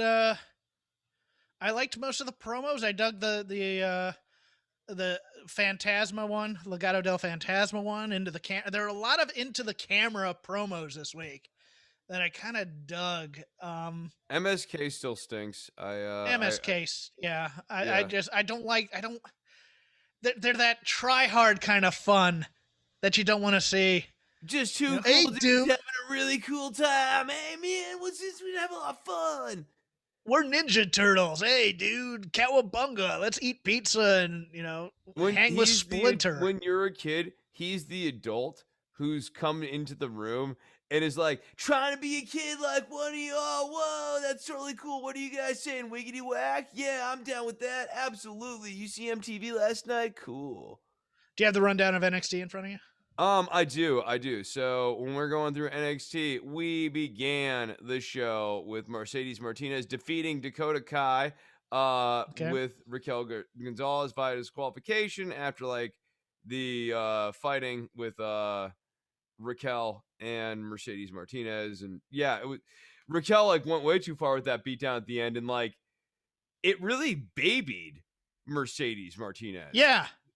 most of the promos. I dug the Phantasma one, Legado del Phantasma one, into the there are a lot of into the camera promos this week that I kind of dug. MSK still stinks. MSK, yeah. I don't like. They're that try hard kind of fun that you don't want to see. Just two cool dudes having a really cool time. Hey man, what's this? We have a lot of fun. We're Ninja Turtles. Hey dude, cowabunga. Let's eat pizza and hang with Splinter. When you're a kid, he's the adult who's come into the room and is like trying to be a kid like one of y'all. Whoa, that's totally cool. What are you guys saying? Wiggity whack? Yeah, I'm down with that. Absolutely. You see MTV last night? Cool. Do you have the rundown of NXT in front of you? I do. So when we're going through NXT, we began the show with Mercedes Martinez defeating Dakota Kai with Raquel Gonzalez via disqualification after like the fighting with Raquel and Mercedes Martinez. And yeah, it was Raquel like went way too far with that beatdown at the end, and like it really babied Mercedes Martinez.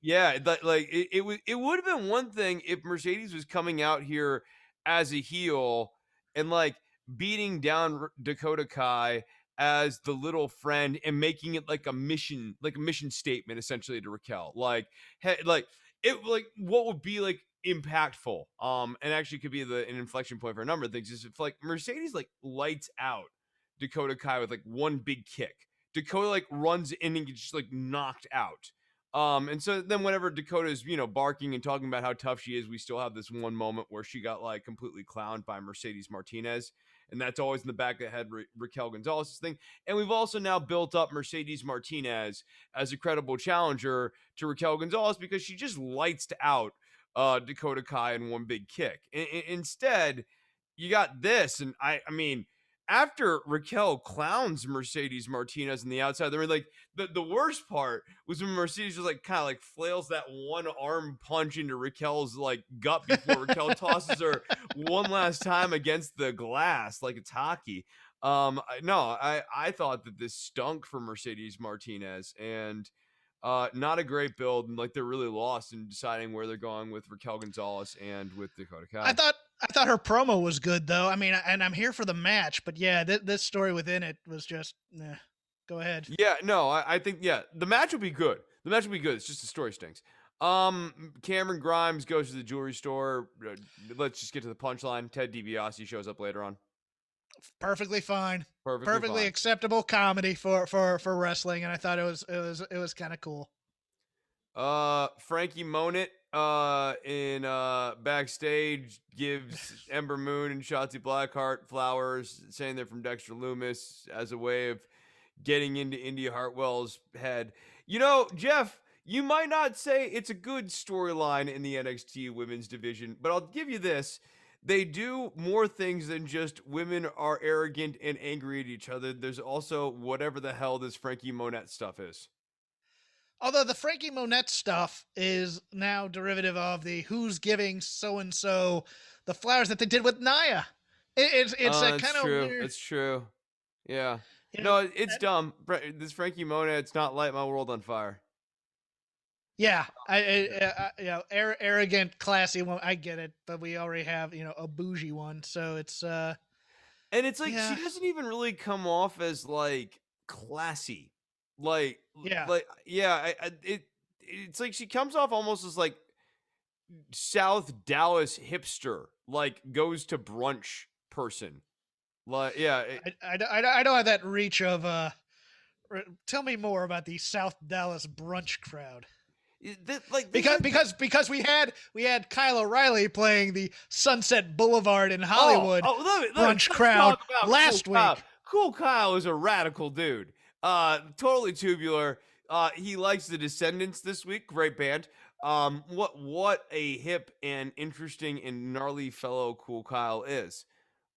Yeah, like it would have been one thing if Mercedes was coming out here as a heel and like beating down Dakota Kai as the little friend and making it like a mission statement essentially to Raquel. Like, hey, like what would be like impactful and actually could be an inflection point for a number of things is if like Mercedes like lights out Dakota Kai with like one big kick. Dakota like runs in and gets just like knocked out. And so then whenever Dakota's, barking and talking about how tough she is, we still have this one moment where she got like completely clowned by Mercedes Martinez. And that's always in the back of the head, Raquel Gonzalez's thing. And we've also now built up Mercedes Martinez as a credible challenger to Raquel Gonzalez because she just lights out Dakota Kai in one big kick. Instead, you got this. And I mean, after Raquel clowns Mercedes Martinez on the outside, they were like the worst part was when Mercedes was like kind of like flails that one arm punch into Raquel's like gut before Raquel tosses her one last time against the glass like it's hockey. I thought that this stunk for Mercedes Martinez, and not a great build, and like they're really lost in deciding where they're going with Raquel Gonzalez and with Dakota Kai. I thought her promo was good though. I mean, and I'm here for the match, but yeah, this story within it was just. Go ahead. Yeah, no, I think the match will be good. The match will be good. It's just the story stinks. Cameron Grimes goes to the jewelry store. Let's just get to the punchline. Ted DiBiase shows up later on. Perfectly fine. Perfectly Perfectly fine. acceptable comedy for wrestling, and I thought it was kind of cool. Frankie Monit in backstage gives Ember Moon and Shotzi Blackheart flowers, saying they're from Dexter Loomis as a way of getting into Indy Hartwell's head. You know, Jeff, you might not say it's a good storyline in the NXT women's division, but I'll give you this. They do more things than just women are arrogant and angry at each other. There's also whatever the hell this Frankie Monette stuff is. Although the Frankie Monette stuff is now derivative of the who's giving so and so the flowers that they did with Naya. It's a That's kind of true. weird. That's true. Yeah. You know, No, it's dumb. This Frankie Monette's not light my world on fire. yeah, arrogant, classy one. I get it, but we already have a bougie one, so it's And it's like yeah. she doesn't even really come off as like classy. Like Yeah. yeah, it's like she comes off almost as like South Dallas hipster, like goes to brunch person. Like yeah, I don't have that reach of tell me more about the South Dallas brunch crowd. like Because we had Kyle O'Reilly playing the Sunset Boulevard in Hollywood brunch crowd last week. Cool Kyle is a radical dude. Totally tubular. He likes the Descendants this week. Great band. What a hip and interesting and gnarly fellow Cool Kyle is.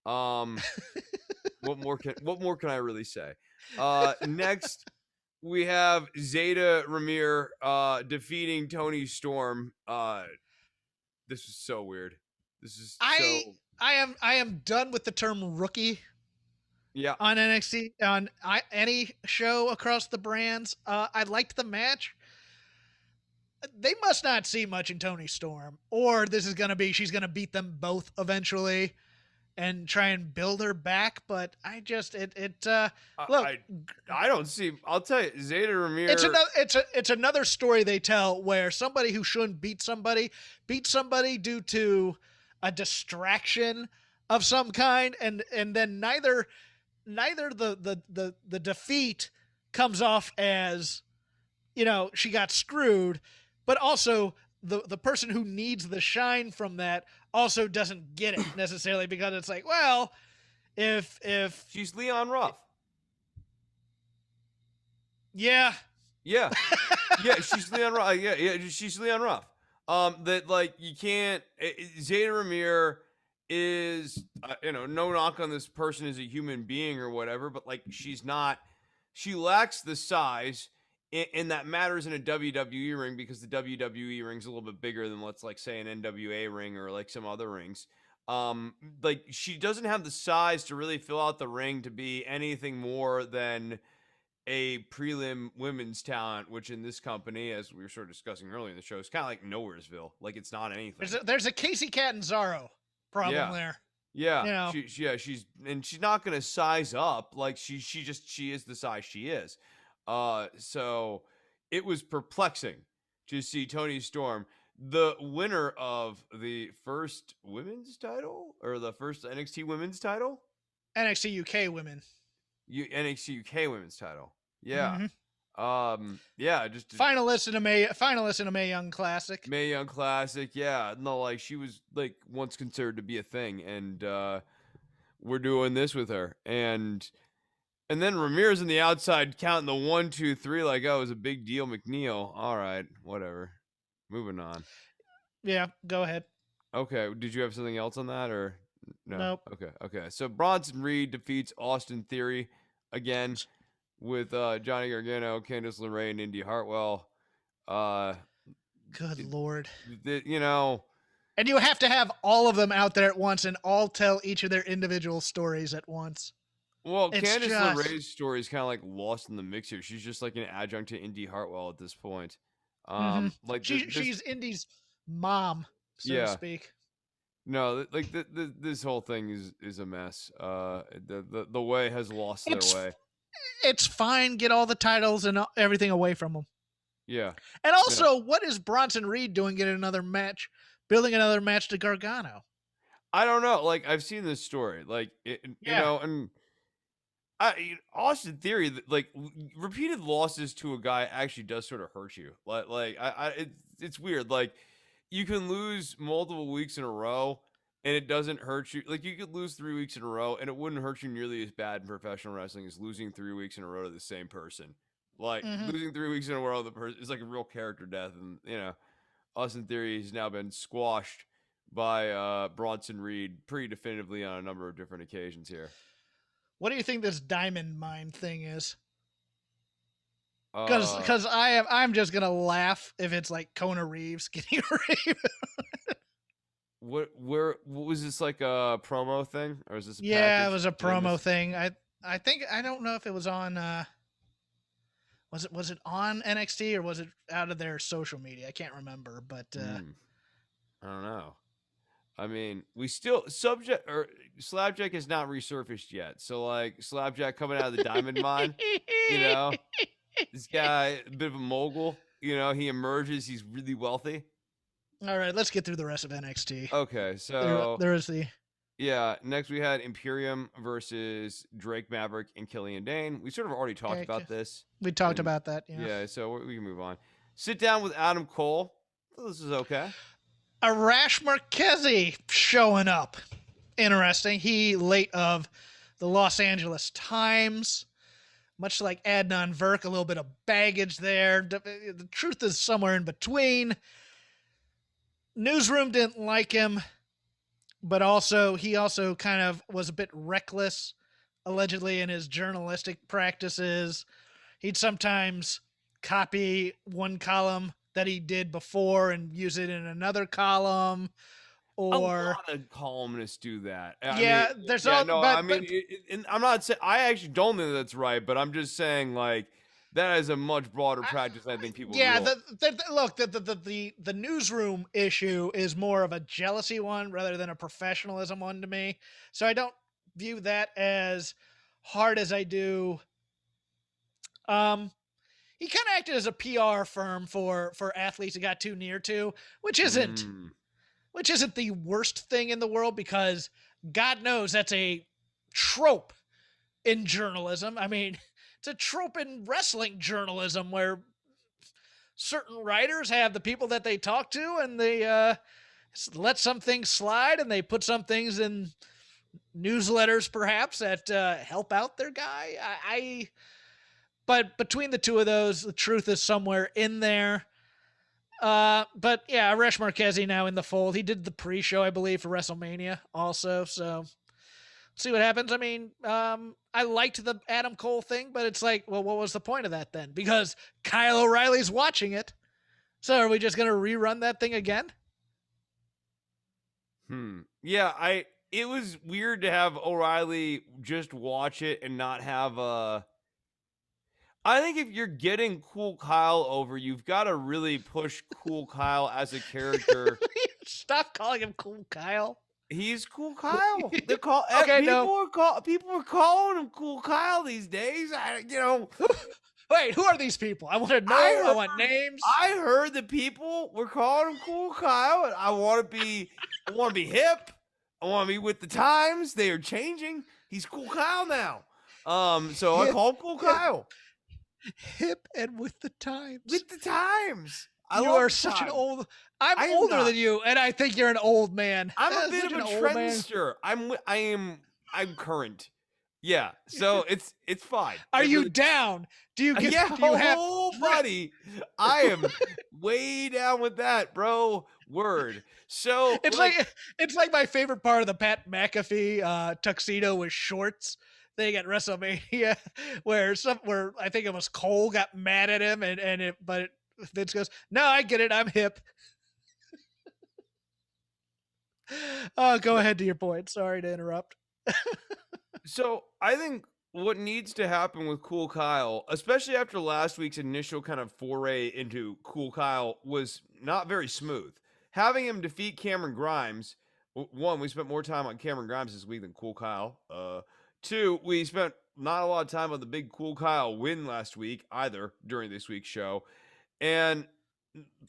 What more can I really say? Next we have Zeta Ramir defeating Tony Storm. This is so weird. This is I am done with the term rookie. Yeah. On NXT on any show across the brands. I liked the match. They must not see much in Tony Storm, or this is gonna be she's gonna beat them both eventually and try and build her back. But I just look. I don't see. I'll tell you, Zeta Ramir. It's another story they tell where somebody who shouldn't beat somebody due to a distraction of some kind, and then neither the defeat comes off as she got screwed, but also the person who needs the shine from that also doesn't get it necessarily, because it's like, well, if she's Leon Ruff. Yeah, she's Leon Ruff. Yeah, she's Leon Ruff. That like you can't. Zeta Ramir is no knock on this person as a human being or whatever, but like she lacks the size, and that matters in a WWE ring because the WWE ring's a little bit bigger than, let's like say, an NWA ring or like some other rings. Like she doesn't have the size to really fill out the ring to be anything more than a prelim women's talent, which in this company, as we were sort of discussing earlier in the show, is kind of like Nowheresville. Like it's not anything. There's a Casey Catanzaro problem there. Yeah, she's not gonna size up. Like she is the size she is. So it was perplexing to see Tony Storm, the winner of the first women's title or the first NXT women's title, NXT UK women, NXT UK women's title. Yeah. Mm-hmm. Just finalist in a Mae Young Classic. Mae Young Classic, yeah. No, like she was like once considered to be a thing, and we're doing this with her, and then Ramirez on the outside counting the 1, 2, 3 like, oh, it was a big deal, McNeil. All right, whatever. Moving on. Yeah, go ahead. Okay, did you have something else on that or no? Nope. Okay. So Bronson Reed defeats Austin Theory again with Johnny Gargano, Candice LeRae, and Indy Hartwell. Good Lord. And you have to have all of them out there at once and all tell each of their individual stories at once. Well, Candice LeRae's story is kind of like lost in the mix here. She's just like an adjunct to Indy Hartwell at this point. Like she's Indy's mom, so to speak. No, like this whole thing is a mess. The way has lost their It's way. it's fine. Get all the titles and everything away from them. Yeah. And No, also, what is Bronson Reed doing in another match, building another match to Gargano? I don't know. Like I've seen this story, like Yeah. and Austin Theory, like repeated losses to a guy actually does sort of hurt you. It's weird. Like you can lose multiple weeks in a row and it doesn't hurt you. Like you could lose 3 weeks in a row and it wouldn't hurt you nearly as bad in professional wrestling as losing 3 weeks in a row to the same person. Like Hmm. losing 3 weeks in a row to the person is like a real character death, and Austin Theory has now been squashed by Bronson Reed pretty definitively on a number of different occasions here. What do you think this Diamond Mine thing is? Uh, Because I'm just gonna laugh if it's like Kona Reeves getting Reeves. what was this, like a promo thing, or is this a Yeah, it package? was a Did I promo miss? thing. I think I don't know if it was on. Was it on NXT or was it out of their social media? I can't remember, but I don't know. I mean, we still subject or Slapjack has not resurfaced yet. So like Slapjack coming out of the diamond mine, you know, this guy, a bit of a mogul. He emerges. He's really wealthy. all right, let's get through the rest of NXT. Okay, There, so there is the yeah, next we had Imperium versus Drake Maverick and Killian Dane. We sort of already talked okay. about this. We talked And about that. Yeah, yeah, so we can move on. Sit down with Adam Cole. Oh, this is okay. Arash Marquez showing up. Interesting. He late of the Los Angeles Times. Much like Adnan Virk, a little bit of baggage there. The truth is somewhere in between. Newsroom didn't like him, but he also kind of was a bit reckless, allegedly, in his journalistic practices. He'd sometimes copy one column that he did before and use it in another column, A or lot of columnists do that. I mean, yeah, there's yeah, all, no, I mean, but and I'm not saying I actually don't think that's right, but I'm just saying like that is a much broader practice than I think people yeah, realize. look, the newsroom issue is more of a jealousy one rather than a professionalism one to me. So I don't view that as hard as I do. Um, he kind of acted as a PR firm for athletes he got too near to, which isn't Mm. which isn't the worst thing in the world because God knows that's a trope in journalism. I mean, it's a trope in wrestling journalism where certain writers have the people that they talk to and they let some things slide and they put some things in newsletters perhaps that help out their guy. But between the two of those, the truth is somewhere in there. But yeah, Resh Marquez now in the fold. He did the pre-show, I believe, for WrestleMania also. So see what happens. I mean, I liked the Adam Cole thing, but it's like, well, what was the point of that then? Because Kyle O'Reilly's watching it. So are we just going to rerun that thing again? Yeah, it was weird to have O'Reilly just watch it and not have I think if you're getting Cool Kyle over, you've got to really push Cool Kyle as a character. Stop calling him Cool Kyle. He's Cool Kyle. They're Okay, no. People are calling him Cool Kyle these days. Wait, who are these people? I want to know. I want names. I heard that people were calling him Cool Kyle, and I want to be hip. I want to be with the times. They are changing. He's Cool Kyle now. So I call him Cool Kyle. Hip and with the times. With the times. You are such an old. I'm older than you, and I think you're an old man. I'm a bit of a trendster. I'm current. Yeah, so it's fine. Are you down? Do you get? Yeah, do you have, buddy. I am way down with that, bro. Word. So it's like my favorite part of the Pat McAfee tuxedo with shorts thing at WrestleMania, where I think it was Cole got mad at him, but Vince goes, "No, I get it. I'm hip." Go ahead to your point. Sorry to interrupt. So I think what needs to happen with Cool Kyle, especially after last week's initial kind of foray into Cool Kyle, was not very smooth. Having him defeat Cameron Grimes One, we spent more time on Cameron Grimes this week than Cool Kyle. Two, we spent not a lot of time on the big Cool Kyle win last week either during this week's show. And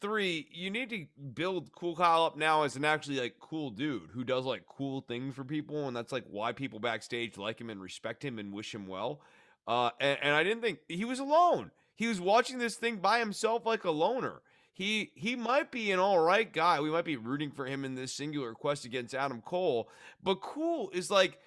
three, you need to build Cool Kyle up now as an actually like cool dude who does like cool things for people, and that's like why people backstage like him and respect him and wish him well. And I didn't think he was alone. He was watching this thing by himself like a loner. He might be an all right guy. We might be rooting for him in this singular quest against Adam Cole, but cool is like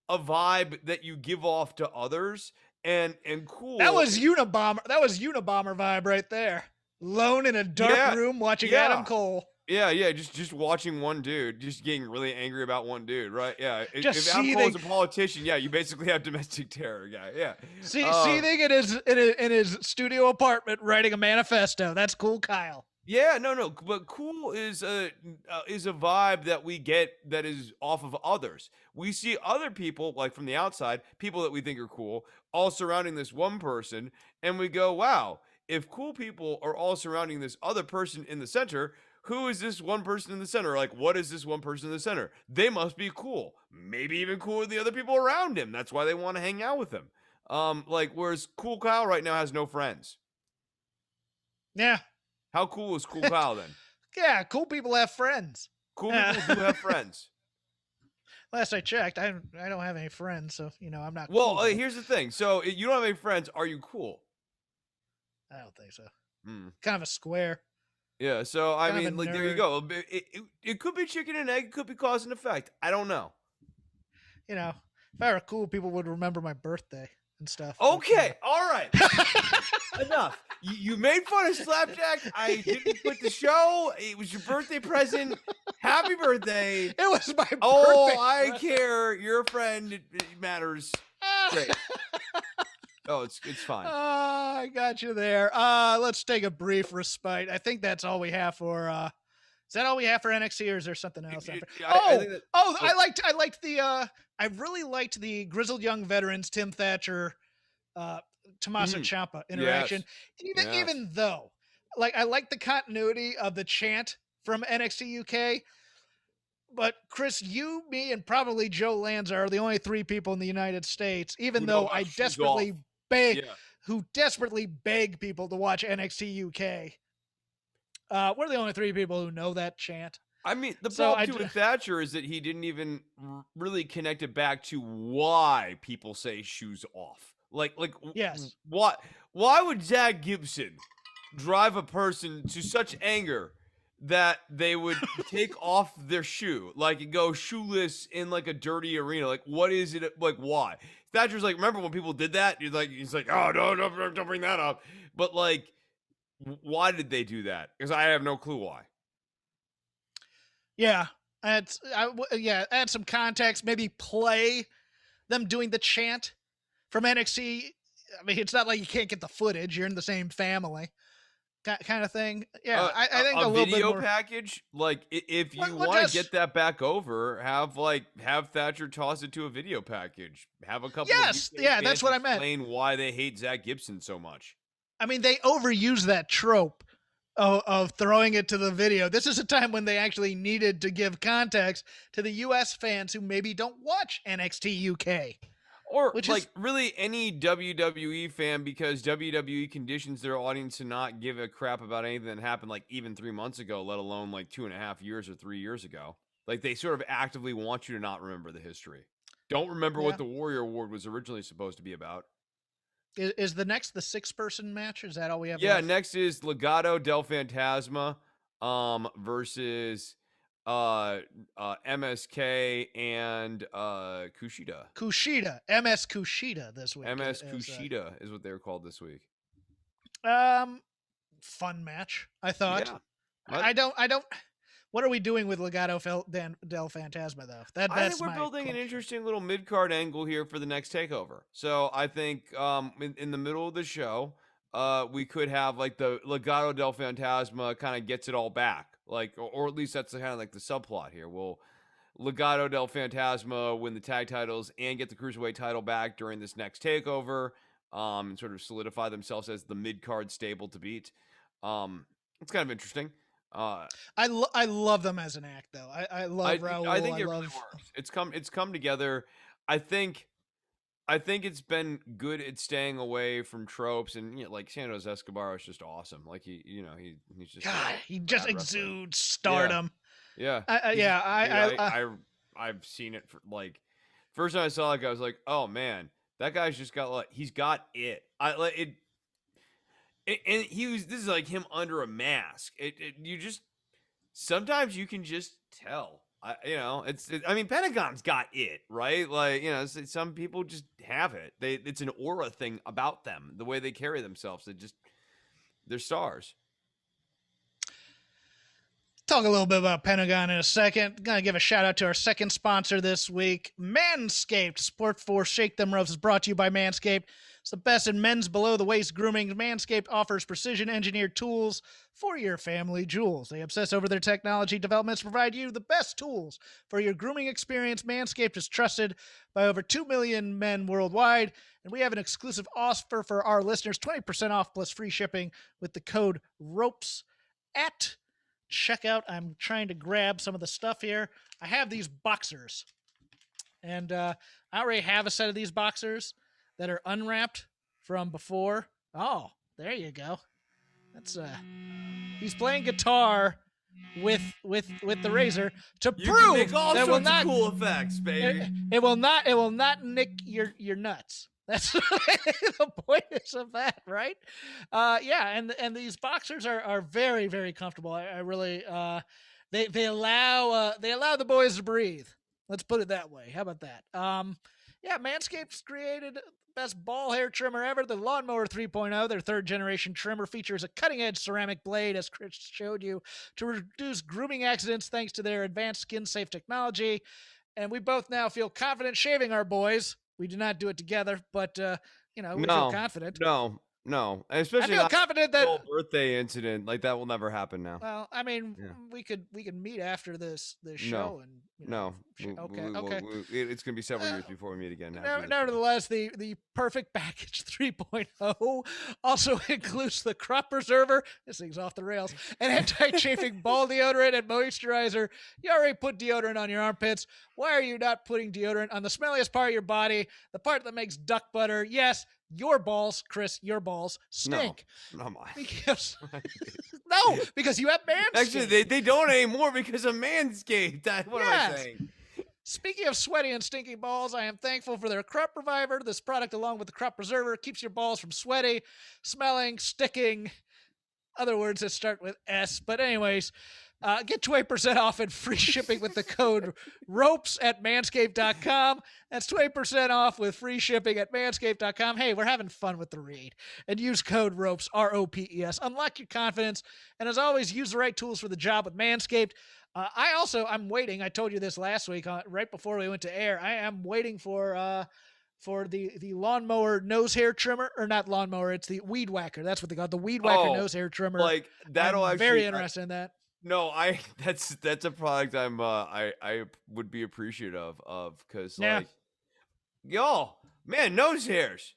a vibe that you give off to others, and cool. That was Unabomber. That was Unabomber vibe right there. Lone in a dark room watching Adam Cole. Yeah, just watching one dude, just getting really angry about one dude, right? Yeah, just if Adam Cole's a politician, yeah, you basically have domestic terror guy, yeah. Seething in his studio apartment, writing a manifesto. That's Cool Kyle. Yeah, no, but cool is a vibe that we get that is off of others. We see other people, like from the outside, people that we think are cool, all surrounding this one person, and we go, wow, if cool people are all surrounding this other person in the center, who is this one person in the center? Like, what is this one person in the center? They must be cool. Maybe even cooler than the other people around him. That's why they want to hang out with him. Whereas Cool Kyle right now has no friends. Yeah. How cool is Cool Kyle then? Yeah, cool people have friends. Cool people do have friends. Last I checked, I don't have any friends, so I'm not. Well, cool. Here's the thing. So you don't have any friends. Are you cool? I don't think so. Kind of a square. Yeah. So I mean, like, there you go. It could be chicken and egg. It could be cause and effect. I don't know. If I were cool, people would remember my birthday and stuff. Okay. All right. Enough. You made fun of Slapjack. I didn't quit the show. It was your birthday present. Happy birthday. It was my birthday. Oh, I care. You're a friend. It matters. Great. Oh, it's fine. I got you there. Let's take a brief respite. I think that's all we have for. Is that all we have for NXT, or is there something else? I really liked the grizzled young veterans Tim Thatcher, Tommaso Ciampa interaction. Yes. Even though, like, I like the continuity of the chant from NXT UK. But Chris, you, me, and probably Joe Lanza are the only three people in the United States, even though I desperately beg people to watch NXT UK. We're the only three people who know that chant. I mean, the problem with Thatcher is that he didn't even really connect it back to why people say shoes off. Yes. Why would Zach Gibson drive a person to such anger that they would take off their shoe, like, go shoeless in like a dirty arena? Like, what is it? Like, why? Thatcher's like, remember when people did that? He's like, oh, no, don't bring that up. But like, why did they do that? Because I have no clue why. Yeah, add some context. Maybe play them doing the chant from NXT. I mean, it's not like you can't get the footage. You're in the same family, kind of thing. Yeah, I think a little bit more package. Like, if you want to get that back over, have Thatcher toss it to a video package. Have a couple. Yes, that's what I meant. Explain why they hate Zach Gibson so much. I mean, they overuse that trope of throwing it to the video. This is a time when they actually needed to give context to the U.S. fans who maybe don't watch NXT UK. Or, really any WWE fan, because WWE conditions their audience to not give a crap about anything that happened, like, even 3 months ago, let alone, like, 2.5 years or 3 years ago. Like, they sort of actively want you to not remember the history. Don't remember what the Warrior Award was originally supposed to be about. Is the next the 6-person match? Is that all we have? Yeah, next is Legado del Fantasma versus MSK and Kushida. MS Kushida this week. MS Kushida is what they were called this week. Fun match, I thought. Yeah. I don't. What are we doing with Legado del Fantasma, though? I think we're building an interesting little mid-card angle here for the next takeover. So I think in the middle of the show, we could have like the Legado del Fantasma kind of gets it all back. Like, or at least that's kind of like the subplot here. Will Legado del Fantasma win the tag titles and get the Cruiserweight title back during this next takeover, and sort of solidify themselves as the mid-card stable to beat? It's kind of interesting. I love them as an act, though. I love Raul. I think I it really love. works. It's come together. I think it's been good at staying away from tropes, and like Santos Escobar is just awesome. Like he's just God, a he just rad wrestler. exudes Yeah, stardom. yeah. He's Yeah, just, dude, I've seen it for like first time I saw that guy, I was like, oh man, that guy's just got like he's got it. I like it. And this is like him under a mask. You just sometimes you can just tell. I mean, Pentagon's got it, right? Like, some people just have it. It's an aura thing about them, the way they carry themselves. They're stars. Talk a little bit about Pentagon in a second. Gonna give a shout out to our second sponsor this week, Manscaped. Sport Force Shake Them Ropes is brought to you by Manscaped. It's the best in men's below the waist grooming. Manscaped offers precision engineered tools for your family jewels. They obsess over their technology developments to provide you the best tools for your grooming experience. Manscaped is trusted by over 2 million men worldwide, and we have an exclusive offer for our listeners, 20% off plus free shipping with the code ROPES at checkout. I'm trying to grab some of the stuff here. I have these boxers, and I already have a set of these boxers that are unwrapped from before. Oh, there you go. That's he's playing guitar with the razor to You prove can make all that sorts of cool effects, baby. it will not nick your nuts. That's the point is of that, right? Yeah, and these boxers are very, very comfortable. I really they allow the boys to breathe. Let's put it that way. How about that? Yeah, Manscaped's created the best ball hair trimmer ever, the Lawnmower 3.0. Their third generation trimmer features a cutting edge ceramic blade, as Chris showed you, to reduce grooming accidents thanks to their advanced skin safe technology. And we both now feel confident shaving our boys. We do not do it together, but we feel confident. No, I especially feel not confident that birthday incident like that will never happen now. Well, I mean, Yeah. we could meet after this show and okay. It's gonna be several years before we meet again. Nevertheless, the Perfect Package 3.0 also includes the crop preserver. This thing's off the rails. An anti-chafing ball deodorant and moisturizer. You already put deodorant on your armpits. Why are you not putting deodorant on the smelliest part of your body, the part that makes duck butter? Yes, your balls, Chris, your balls stink. No, come on. Because, no, because you have Manscaped. Actually, they don't anymore because of Manscaped. What am I saying? Speaking of sweaty and stinky balls, I am thankful for their crop reviver. This product, along with the crop preserver, keeps your balls from sweaty, smelling, sticking. Other words that start with S. But anyways, get 20% off and free shipping with the code ROPES at manscaped.com. That's 20% off with free shipping at manscaped.com. Hey, we're having fun with the read. And use code ROPES, ROPES. Unlock your confidence. And as always, use the right tools for the job with Manscaped. I'm waiting. I told you this last week, right before we went to air. I am waiting for the lawnmower nose hair trimmer, or not lawnmower, it's the weed whacker. That's what they call it, the weed whacker nose hair trimmer. Like that'll I'm very interested in that. No, that's a product I would be appreciative of because man, nose hairs,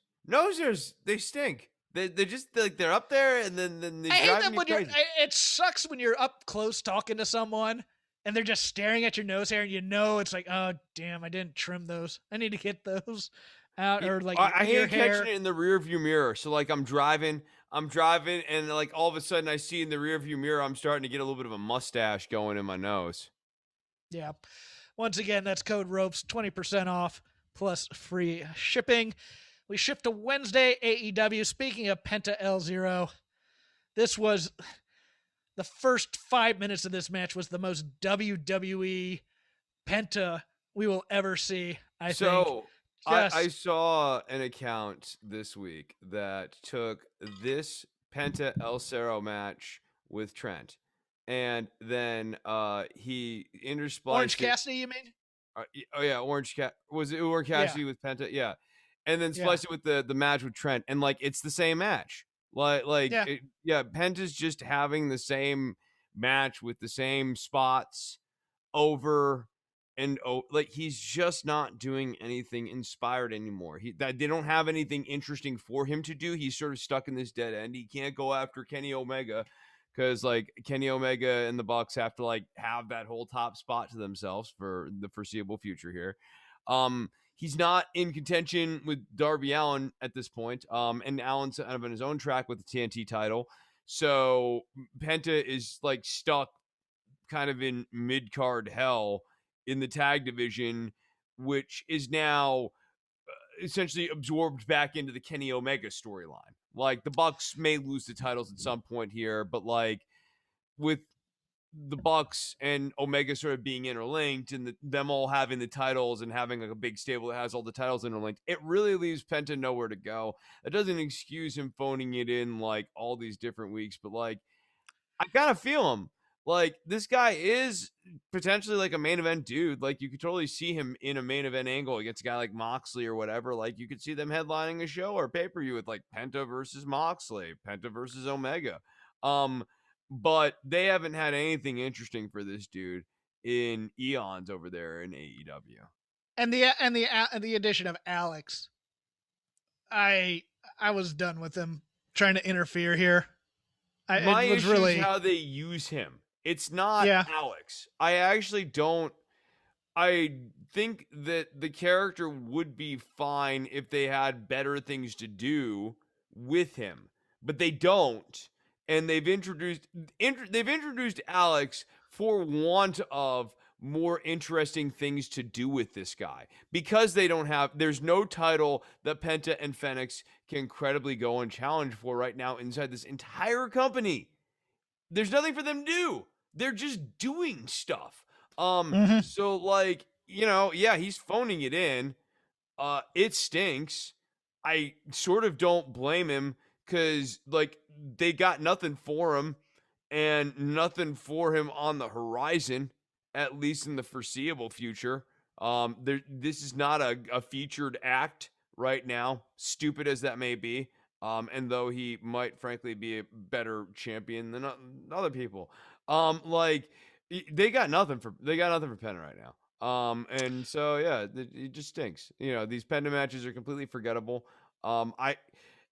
they stink. They just like they're up there and then they drive me crazy. It sucks when you're up close talking to someone and they're just staring at your nose hair and it's like, oh damn, I didn't trim those. I need to get those out. Or like I hate catching it in the rear view mirror. So like I'm driving and like all of a sudden I see in the rear view mirror I'm starting to get a little bit of a mustache going in my nose. Yeah. Once again, that's code ROPES, 20% off plus free shipping. We shift to Wednesday AEW. Speaking of Penta L0, this was the first 5 minutes of this match was the most WWE Penta we will ever see. I think. I saw an account this week that took this Penta El Cerro match with Trent, and then he interspliced Orange Cassidy, you mean? Orange Cat was it Orange Cassidy with Penta? Yeah, and then spliced it with the match with Trent, and like it's the same match. Penta's just having the same match with the same spots over. And like he's just not doing anything inspired anymore. They don't have anything interesting for him to do. He's sort of stuck in this dead end. He can't go after Kenny Omega because like Kenny Omega and the Bucks have to like have that whole top spot to themselves for the foreseeable future here. He's not in contention with Darby Allin at this point. And Allen's kind of on his own track with the TNT title. So Penta is like stuck kind of in mid-card hell in the tag division, which is now essentially absorbed back into the Kenny Omega storyline. Like the Bucks may lose the titles at some point here, but like with the Bucks and Omega sort of being interlinked and them all having the titles and having like a big stable that has all the titles interlinked, it really leaves Penta nowhere to go. That doesn't excuse him phoning it in like all these different weeks, but like I kind of feel him. Like this guy is potentially like a main event dude. Like you could totally see him in a main event angle against a guy like Moxley or whatever. Like you could see them headlining a show or pay-per-view with like Penta versus Moxley, Penta versus Omega. But they haven't had anything interesting for this dude in eons over there in AEW. And the addition of Alex, I was done with him trying to interfere here. My it was issue really is how they use him. It's not Yeah. Alex. I actually don't. I think that the character would be fine if they had better things to do with him, but they don't. And they've introduced Alex for want of more interesting things to do with this guy because there's no title that Penta and Fenix can credibly go and challenge for right now inside this entire company. There's nothing for them to do. They're just doing stuff. So like, yeah, he's phoning it in. It stinks. I sort of don't blame him because like they got nothing for him and nothing for him on the horizon, at least in the foreseeable future. This is not a featured act right now, stupid as that may be. And though he might frankly be a better champion than other people, like they got nothing for Penta right now. And so yeah, it just stinks. These Penta matches are completely forgettable. Like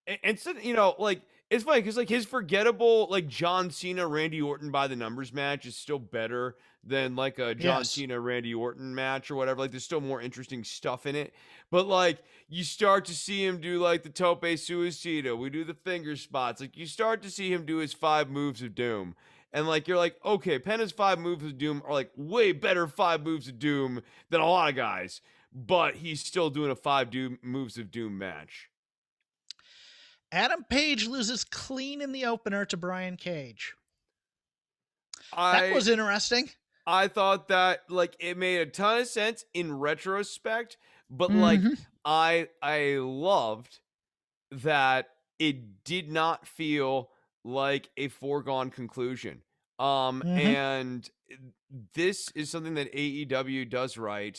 it's funny because like his forgettable like John Cena Randy Orton by the numbers match is still better than like a John Cena Randy Orton match or whatever. Like there's still more interesting stuff in it. But like you start to see him do like the tope suicida. We do the finger spots. Like you start to see him do his 5 moves of doom. And like you're like, okay, Penta's 5 moves of doom are like way better 5 moves of doom than a lot of guys. But he's still doing a 5 moves of doom match. Adam Page loses clean in the opener to Brian Cage. That was interesting. I thought that like it made a ton of sense in retrospect, but like I loved that it did not feel like a foregone conclusion. And this is something that AEW does right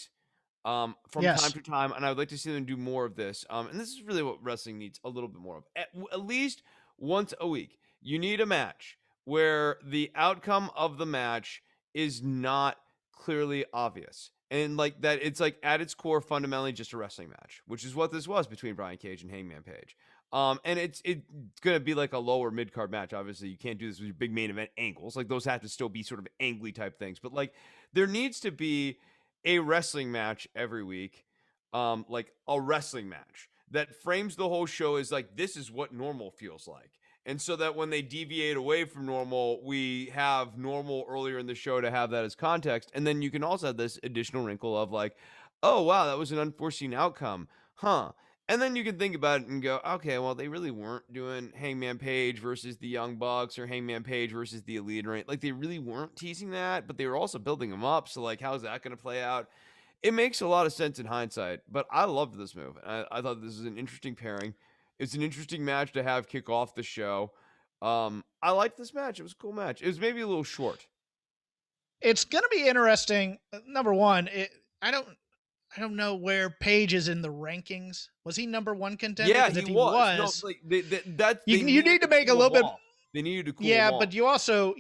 from time to time, and I would like to see them do more of this. And this is really what wrestling needs a little bit more of. At least once a week, you need a match where the outcome of the match is not clearly obvious. And like that, it's like at its core, fundamentally just a wrestling match, which is what this was between Brian Cage and Hangman Page. And it's going to be like a lower mid-card match. Obviously, you can't do this with your big main event angles. Like those have to still be sort of angly type things. But like there needs to be a wrestling match every week, like a wrestling match that frames the whole show as like, this is what normal feels like. And so that when they deviate away from normal, we have normal earlier in the show to have that as context. And then you can also have this additional wrinkle of like, oh, wow, that was an unforeseen outcome. Huh. And then you can think about it and go, okay, well, they really weren't doing Hangman Page versus the Young Bucks or Hangman Page versus the Elite, right? Like they really weren't teasing that, but they were also building them up. So like, how's that going to play out? It makes a lot of sense in hindsight, but I loved this move. I thought this was an interesting pairing. It's an interesting match to have kick off the show. I liked this match. It was a cool match. It was maybe a little short. It's going to be interesting. Number one, I don't know where Page is in the rankings. Was he number 1 contender? Yeah, if he was. No, like, you need to make a little bit. They needed to cool Yeah, him but you also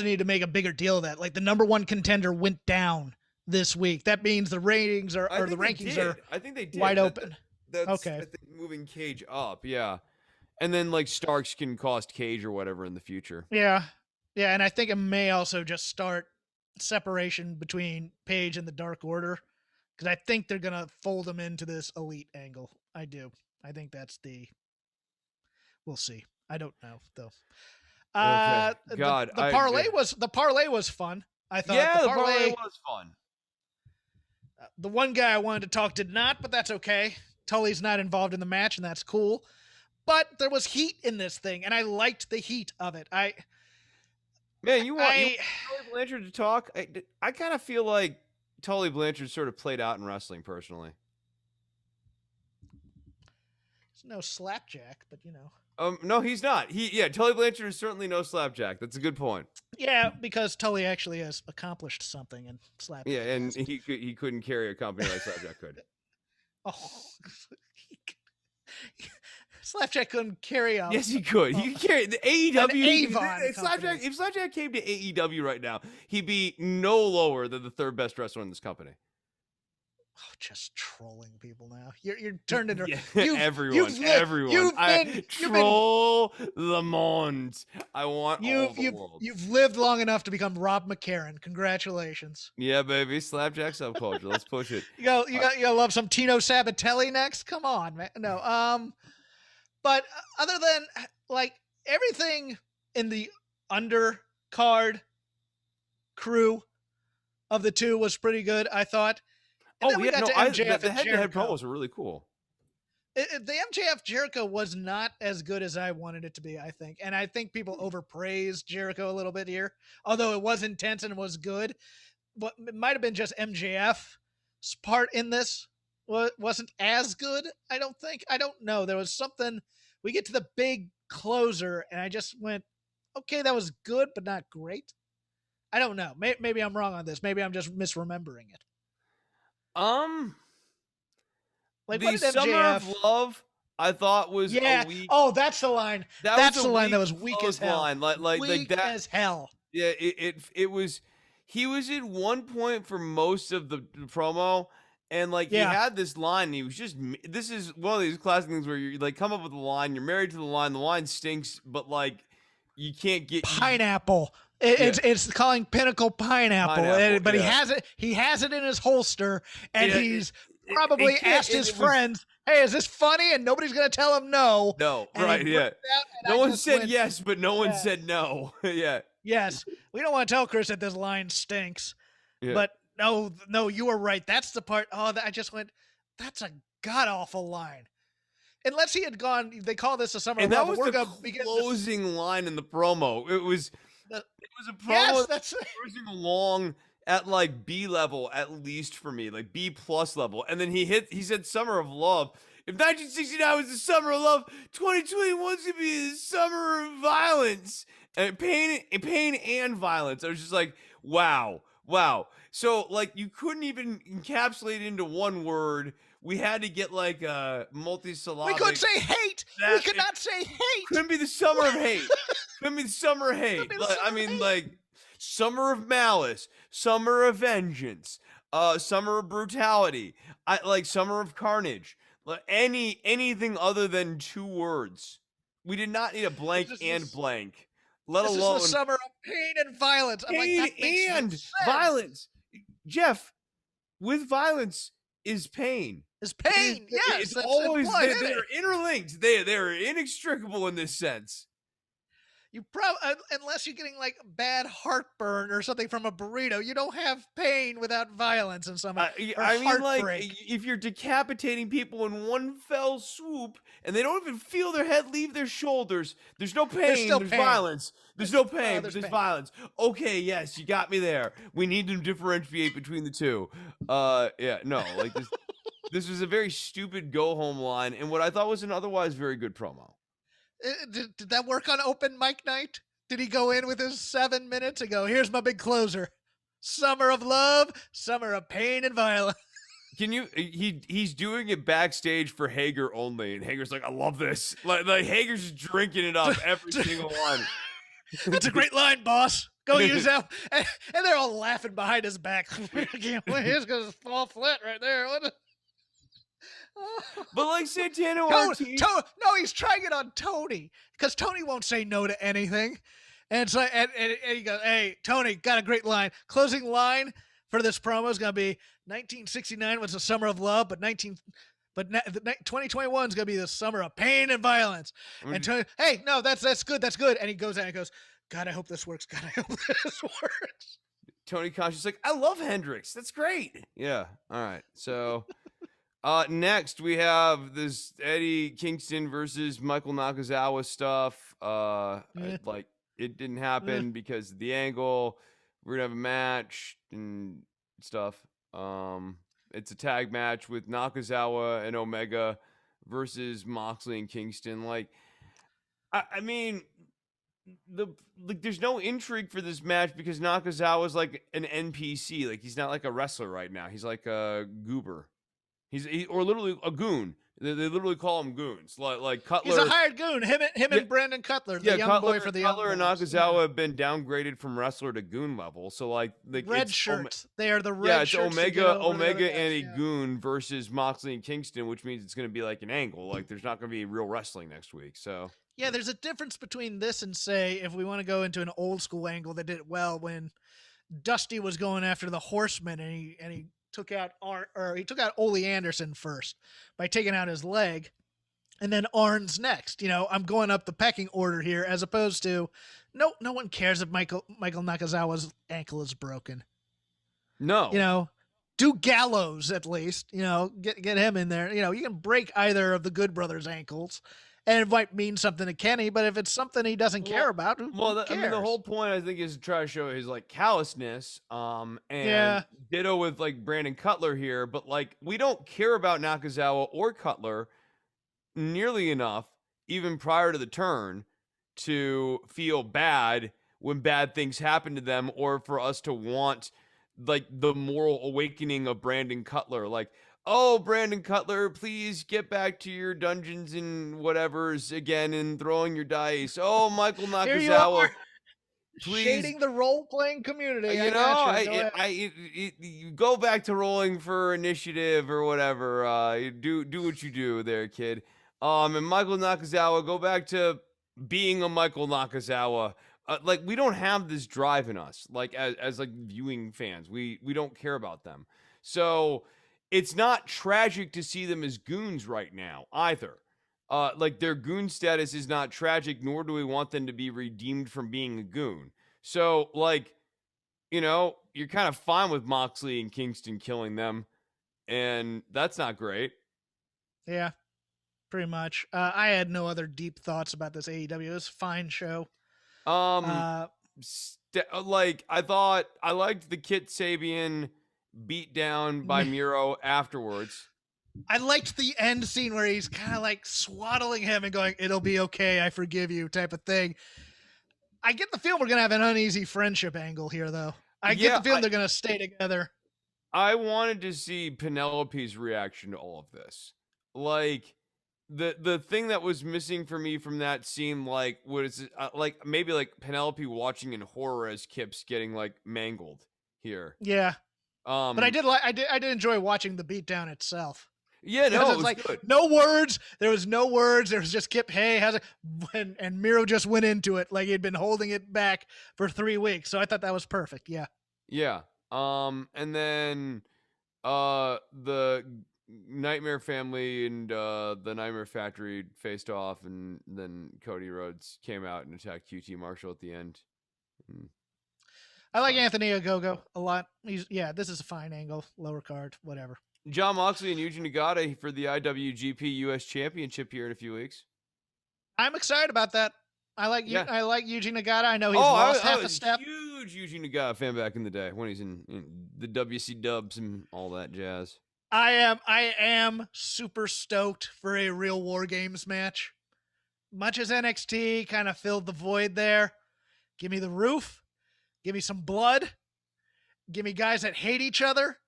need to make a bigger deal of that. Like the number 1 contender went down this week. That means the ratings are the rankings are. I think they did. Wide open. That's okay. I think moving Cage up, yeah. And then like Starks can cost Cage or whatever in the future. Yeah. Yeah, and I think it may also just start separation between Page and the Dark Order, because I think they're gonna fold them into this elite angle. I do. I think that's the. We'll see. I don't know though. Okay. The God, the parlay was fun. I thought yeah, the parlay was fun. The one guy I wanted to talk did not, but that's okay. Tully's not involved in the match, and that's cool. But there was heat in this thing, and I liked the heat of it. Man, you want Tully Blanchard to talk? I kind of feel like Tully Blanchard sort of played out in wrestling, personally. There's no slapjack, but you know. No, he's not. Tully Blanchard is certainly no slapjack. That's a good point. Yeah, because Tully actually has accomplished something, and slapjack. Yeah, and he couldn't carry a company like Slapjack could. Oh, Slapjack couldn't carry out. Yes, he could. He could carry the AEW. If Slapjack came to AEW right now, he'd be no lower than the third best wrestler in this company. Oh, just trolling people now. You're turned into everyone. Troll Lamont. I want all the world. You've lived long enough to become Rob McCarran. Congratulations. Yeah, baby. Slapjack subculture. Let's push it. You gotta love some Tino Sabatelli next. Come on, man. No. But other than like everything in the undercard crew of the two was pretty good, I thought. And the head-to-head promos were really cool. The MJF Jericho was not as good as I wanted it to be, I think. And I think people overpraised Jericho a little bit here. Although it was intense and was good. But it might have been just MJF's part in this wasn't as good, I don't think. I don't know. There was something. We get to the big closer, and I just went, okay, that was good, but not great. I don't know. Maybe I'm wrong on this. Maybe I'm just misremembering it. Like the Summer of Love, I thought was a weak. Oh, that's the line. That's the line that was weak as hell. Weak as hell. Yeah, it was. He was at one point for most of the promo, and he had this line. And he was just. This is one of these classic things where you come up with a line. You're married to the line. The line stinks, but you can't get pineapple. It's calling Pinnacle pineapple, but he has it in his holster, and he's probably asked his friends, "Hey, is this funny?" And nobody's gonna tell him no. No, right? Yeah. No one said yes, but no one said no. Yeah. Yes, we don't want to tell Chris that this line stinks, but no, you were right. That's the part. Oh, I just went. That's a god awful line. Unless he had gone, they call this a Summer of Love. That was the closing line in the promo. It was a promo that's cruising along at B level, at least for me, B plus level. And then he said Summer of Love. If 1969 was the Summer of Love, 2021's gonna be the Summer of Violence. And pain and violence. I was just like, wow. So you couldn't even encapsulate it into one word. We had to get a multi-syllabic. We couldn't say hate. We could not say hate. Couldn't be the Summer of Hate. Couldn't be the Summer of Hate. Summer of Malice, Summer of Vengeance, Summer of Brutality, Summer of Carnage. Anything other than two words. We did not need a blank and blank. Let alone this is the Summer of Pain and Violence. Pain and violence. Jeff, with violence is pain. Is pain. Yes. It's always they're interlinked. They're inextricable in this sense. You probably, unless you're getting bad heartburn or something from a burrito, you don't have pain without violence in some. If you're decapitating people in one fell swoop and they don't even feel their head leave their shoulders, there's no pain. There's violence. There's no pain, but there's violence. Okay, yes, you got me there. We need to differentiate between the two. This was a very stupid go home line, and what I thought was an otherwise very good promo. Did that work on open mic night? Did he go in with his 7 minutes and go, here's my big closer. Summer of Love, Summer of Pain and Violence. He's doing it backstage for Hager only, and Hager's like, I love this. Hager's just drinking it up every single one. That's a great line, boss. Go use that. And they're all laughing behind his back. He's going to fall flat right there. But Santana Ortiz... No, he's trying it on Tony because Tony won't say no to anything. And it's like, and he goes, "Hey, Tony, got a great line. Closing line for this promo is gonna be 1969 was the summer of love, but 2021 is gonna be the summer of pain and violence." And Tony, "Hey, no, that's good, that's good." And he goes out and goes, "God, I hope this works. God, I hope this works." Tony Khan's just like, I love Hendrix. That's great. Yeah. All right. So next we have this Eddie Kingston versus Michael Nakazawa stuff. Like it didn't happen because of the angle. We're gonna have a match and stuff. It's a tag match with Nakazawa and Omega versus Moxley and Kingston. Like, I mean, there's no intrigue for this match because Nakazawa's like an NPC. Like he's not like a wrestler right now. He's like a goober. Or literally a goon. They literally call him goons. Like Cutler. He's a hired goon. Him and Brandon Cutler, the young boy for the Cutler young and boys. Nakazawa have been downgraded from wrestler to goon level. So like red shirts. They are the red shirts. Omega and a goon versus Moxley and Kingston, which means it's going to be like an angle. Like there's not going to be real wrestling next week. So yeah, there's a difference between this and, say, if we want to go into an old school angle that did it well, when Dusty was going after the Horsemen and he took out Ole Anderson first by taking out his leg, and then Arn's next. You know, I'm going up the pecking order here, as opposed to no one cares if Michael Nakazawa's ankle is broken. No, you know, do Gallows at least. You know, get him in there. You know, you can break either of the Good Brothers' ankles. And it might mean something to Kenny, but if it's something he doesn't care about, who cares? I mean, the whole point, I think, is to try to show his like callousness. And ditto with like Brandon Cutler here, but like we don't care about Nakazawa or Cutler nearly enough, even prior to the turn, to feel bad when bad things happen to them, or for us to want like the moral awakening of Brandon Cutler, like. Oh, Brandon Cutler, please get back to your Dungeons and whatever's again and throwing your dice. Oh, Michael Nakazawa, please. Shading the role-playing community. You go back to rolling for initiative or whatever. Do what you do there, kid. And Michael Nakazawa, go back to being a Michael Nakazawa. Like we don't have this drive in us, like as like viewing fans. We don't care about them. So it's not tragic to see them as goons right now either. Like their goon status is not tragic, nor do we want them to be redeemed from being a goon. So like, you know, you're kind of fine with Moxley and Kingston killing them, and that's not great. Yeah, pretty much. I had no other deep thoughts about this AEW. It was a fine show. Like I liked the Kit Sabian beat down by Miro afterwards. I liked the end scene where he's kind of like swaddling him and going, "It'll be okay, I forgive you," type of thing. I get the feel we're going to have an uneasy friendship angle here, though. I get the feel they're going to stay together. I wanted to see Penelope's reaction to all of this. Like, the thing that was missing for me from that scene, like, like maybe like Penelope watching in horror as Kip's getting like mangled here. Yeah. But I did enjoy watching the beatdown itself. Yeah, no, it was like good. No words. There was no words. There was just Kip. Hey, how's it? And Miro just went into it like he'd been holding it back for 3 weeks. So I thought that was perfect. Yeah. Yeah. And then, the Nightmare Family and the Nightmare Factory faced off, and then Cody Rhodes came out and attacked QT Marshall at the end. I like Anthony Ogogo a lot. This is a fine angle, lower card, whatever. Jon Moxley and Yuji Nagata for the IWGP US Championship here in a few weeks. I'm excited about that. I like Yuji Nagata. I know he's lost half a step. Huge Yuji Nagata fan back in the day when he's in the WC Dubs and all that jazz. I am super stoked for a real War Games match. Much as NXT kind of filled the void there, give me the roof. Give me some blood. Give me guys that hate each other.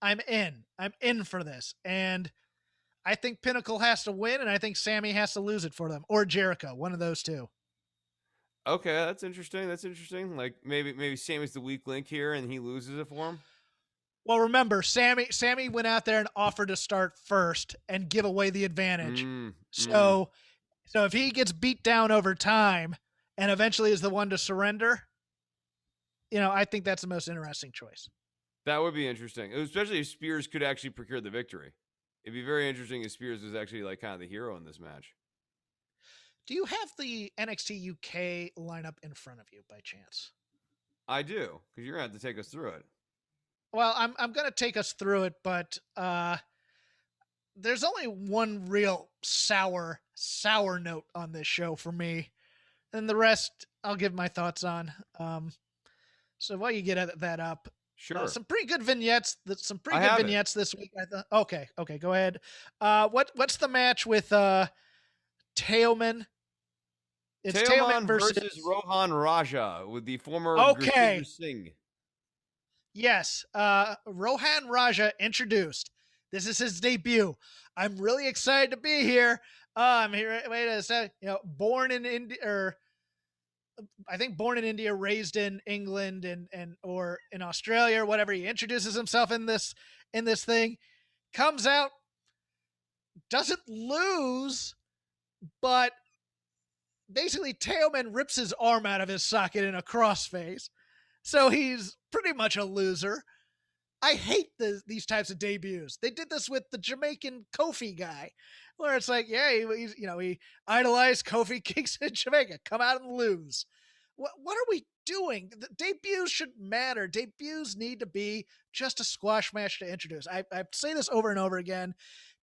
I'm in. I'm in for this. And I think Pinnacle has to win, and I think Sammy has to lose it for them. Or Jericho, one of those two. Okay, that's interesting. Like maybe Sammy's the weak link here and he loses it for him. Well, remember, Sammy went out there and offered to start first and give away the advantage. So if he gets beat down over time and eventually is the one to surrender, I think that's the most interesting choice. That would be interesting, especially if Spears could actually procure the victory. It'd be very interesting if Spears was actually like kind of the hero in this match. Do you have the NXT UK lineup in front of you by chance? I do, because you're gonna have to take us through it. Well, I'm gonna take us through it, but there's only one real sour note on this show for me, and the rest I'll give my thoughts on. So while you get that up, Sure. some pretty good vignettes. Some pretty good vignettes this week. I thought. Okay, go ahead. What's the match with Teoman? It's Teoman versus Rohan Raja with the former Gurjit Singh. Yes, Rohan Raja introduced. This is his debut. I'm really excited to be here. I'm here. Wait a second. Born in India, or I think born in India, raised in England or in Australia or whatever. He introduces himself in this thing, comes out, doesn't lose, but basically Teoman rips his arm out of his socket in a crossface. So he's pretty much a loser. I hate these types of debuts. They did this with the Jamaican Kofi guy, where it's like, yeah, he idolized Kofi Kingston in Jamaica. Come out and lose. What are we doing? The debuts should matter. Debuts need to be just a squash match to introduce. I say this over and over again.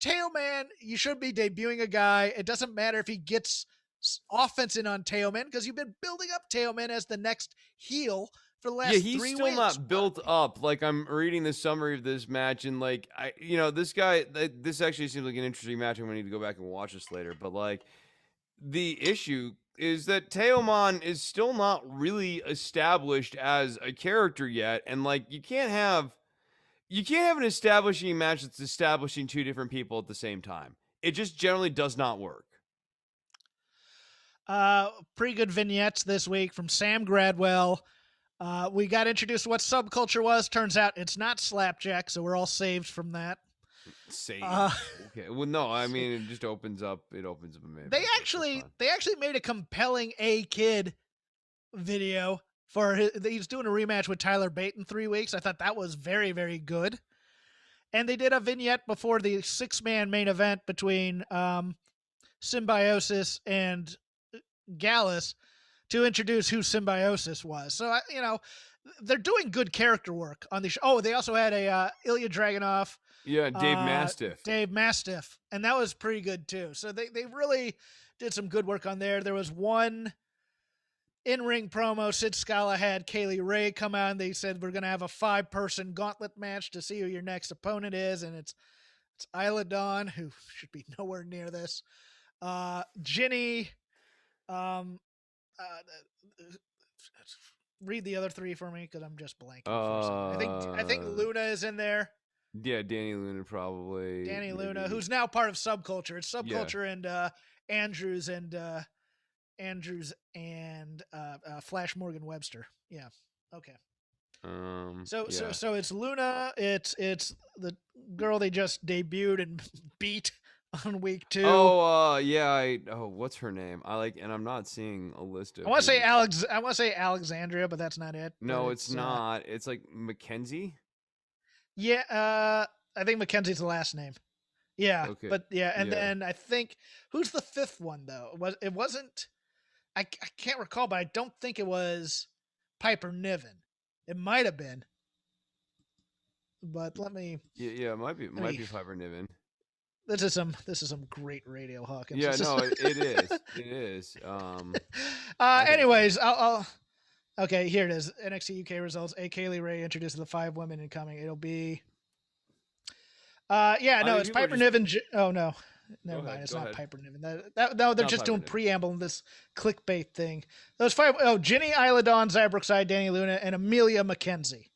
Teoman, you should be debuting a guy. It doesn't matter if he gets offense in on Teoman, because you've been building up Teoman as the next heel for the last 3 weeks. Yeah, he's still not built up. Like, I'm reading the summary of this match, and like, this guy, this actually seems like an interesting match. I'm gonna need to go back and watch this later. But like, the issue is that Teoman is still not really established as a character yet, and like, you can't have an establishing match that's establishing two different people at the same time. It just generally does not work. Pretty good vignettes this week from Sam Gradwell. We got introduced to what subculture was. Turns out it's not slapjack, so we're all saved from that. Saved. Okay. Well, no, I mean, it just opens up. It opens up a minute. They actually made a compelling A-Kid video for he's doing a rematch with Tyler Bate in 3 weeks. I thought that was very, very good. And they did a vignette before the 6-man main event between Symbiosis and Gallus to introduce who Symbiosis was. So, they're doing good character work on the show. Oh, they also had a Ilya Dragunov. Yeah, Dave Mastiff. Dave Mastiff. And that was pretty good, too. So they really did some good work on there. There was one in-ring promo. Sid Scala had Kaylee Ray come out, and they said, we're going to have a 5-person gauntlet match to see who your next opponent is. And it's Isla Dawn, who should be nowhere near this. Ginny, read the other 3 for me, because I'm just blanking. I think Luna is in there. Yeah, Danny Luna probably. Danny Luna, who's now part of Subculture. It's Subculture and Andrews and Flash Morgan Webster. Yeah. Okay. So it's Luna. It's the girl they just debuted and beat on week 2. What's her name? And I'm not seeing a list of. I want to say Alexandria, but that's not it. No, it's not. It's like Mackenzie. Yeah, I think Mackenzie's the last name. Yeah, okay. But yeah, and then I think who's the 5th one though? It wasn't. I can't recall, but I don't think it was Piper Niven. It might have been, but let me. Yeah, it might be Piper Niven. This is some great radio, Hawkins. Yeah, no, it is. It is. Anyways, I'll. Okay, here it is. NXT UK results. A. Kaylee Ray introduces the 5 women incoming. It'll be. It's Piper Niven. Oh no, never mind. It's not Piper Niven. No, they're just doing preamble in this clickbait thing. Those 5. Oh, Ginny, Isla Dawn, Zaya Brookside, Danny Luna, and Amelia McKenzie.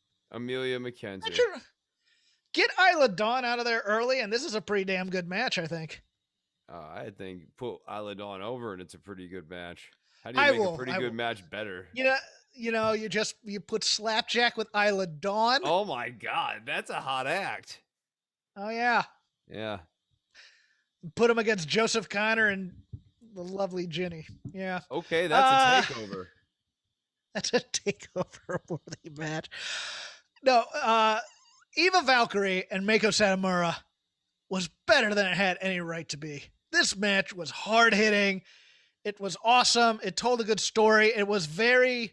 Get Isla Dawn out of there early, and this is a pretty damn good match, I think. I think put Isla Dawn over, and it's a pretty good match. How do you make a pretty good match better? You put Slapjack with Isla Dawn. Oh my God, that's a hot act. Oh yeah. Yeah. Put him against Joseph Connor and the lovely Ginny. Yeah. Okay, that's a takeover. That's a takeover worthy match. No, Eva Valkyrie and Mako Satomura was better than it had any right to be. This match was hard hitting. It was awesome. It told a good story. It was very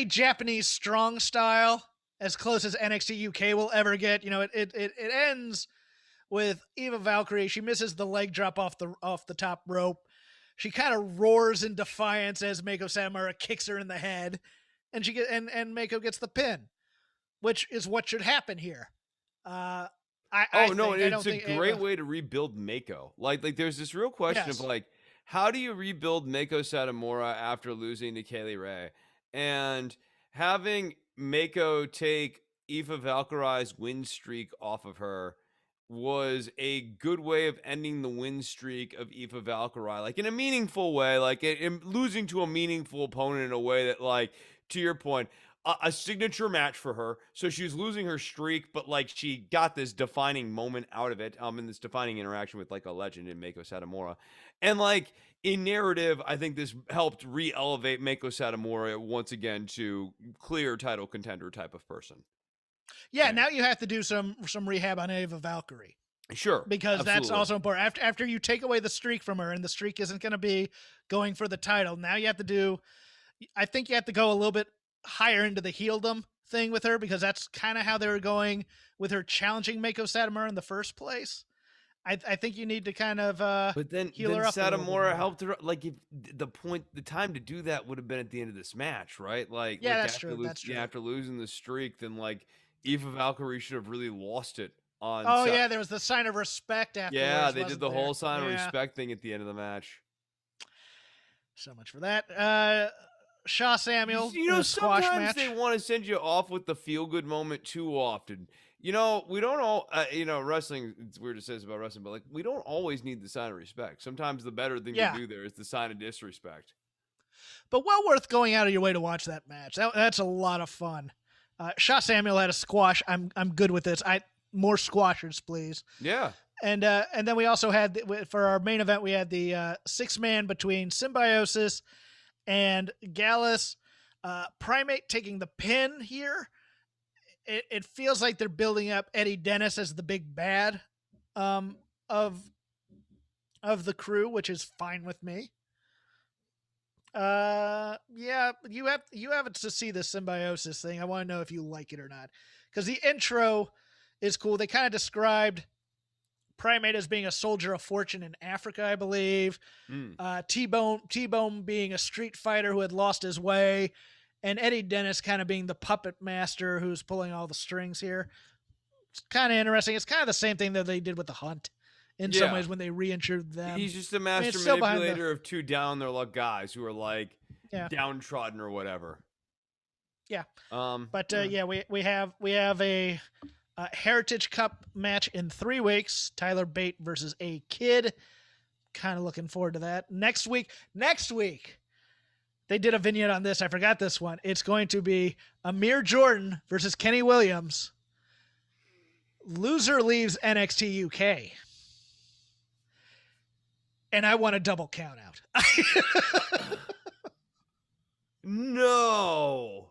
Japanese strong style, as close as NXT UK will ever get. You know, it ends with Eva Valkyrie. She misses the leg drop off the top rope. She kind of roars in defiance as Mako Satomura kicks her in the head, and Mako gets the pin, which is what should happen here. It's a great way to rebuild Mako. Like there's this real question of like, how do you rebuild Mako Satomura after losing to Kaylee Ray? And having Mako take Eva Valkyrie's win streak off of her was a good way of ending the win streak of Eva Valkyrie, like in a meaningful way, like losing to a meaningful opponent in a way that, like, to your point, a signature match for her. So she was losing her streak, but like she got this defining moment out of it, in this defining interaction with like a legend in Mako Satomura. And like in narrative, I think this helped re-elevate Mako Satomura once again to clear title contender type of person. Yeah, now you have to do some rehab on Eva Valkyrie. Sure. Because that's also important. After you take away the streak from her, and the streak isn't going to be going for the title, now you have to go a little bit higher into the heeldom thing with her, because that's kind of how they were going with her challenging Mako Satomura in the first place. I think you need to kind of but then heal her up. Satomura helped her. Like, if the time to do that would have been at the end of this match, right? Like, yeah, like that's true. That's true. After losing the streak, then like Eva Valkyrie should have really lost it on. Oh yeah, there was the sign of respect afterwards. Yeah, they did the whole sign of respect thing at the end of the match. So much for that. Shaw Samuel, squash sometimes match. They want to send you off with the feel good moment too often. You know, we don't all, wrestling, it's weird to say this about wrestling, but like, we don't always need the sign of respect. Sometimes the better thing to do there is the sign of disrespect. But well worth going out of your way to watch that match. That's a lot of fun. Shaw Samuel had a squash. I'm good with this. More squashers, please. Yeah. And then we also had, for our main event, we had the 6-man between Symbiosis and Gallus. Primate taking the pin here. It feels like they're building up Eddie Dennis as the big bad of the crew, which is fine with me. Yeah, you have to see the Symbiosis thing. I want to know if you like it or not, because the intro is cool. They kind of described Primate as being a soldier of fortune in Africa, I believe. T-Bone being a street fighter who had lost his way, and Eddie Dennis kind of being the puppet master who's pulling all the strings here. It's kind of interesting. It's kind of the same thing that they did with the Hunt in some ways when they reintroduced them. He's just a master manipulator of two down their luck guys who are like downtrodden or whatever. Yeah. We have a Heritage Cup match in 3 weeks. Tyler Bate versus A Kid. Kind of looking forward to that. Next week, they did a vignette on this. I forgot this one. It's going to be Amir Jordan versus Kenny Williams. Loser leaves NXT UK. And I want a double count out. No.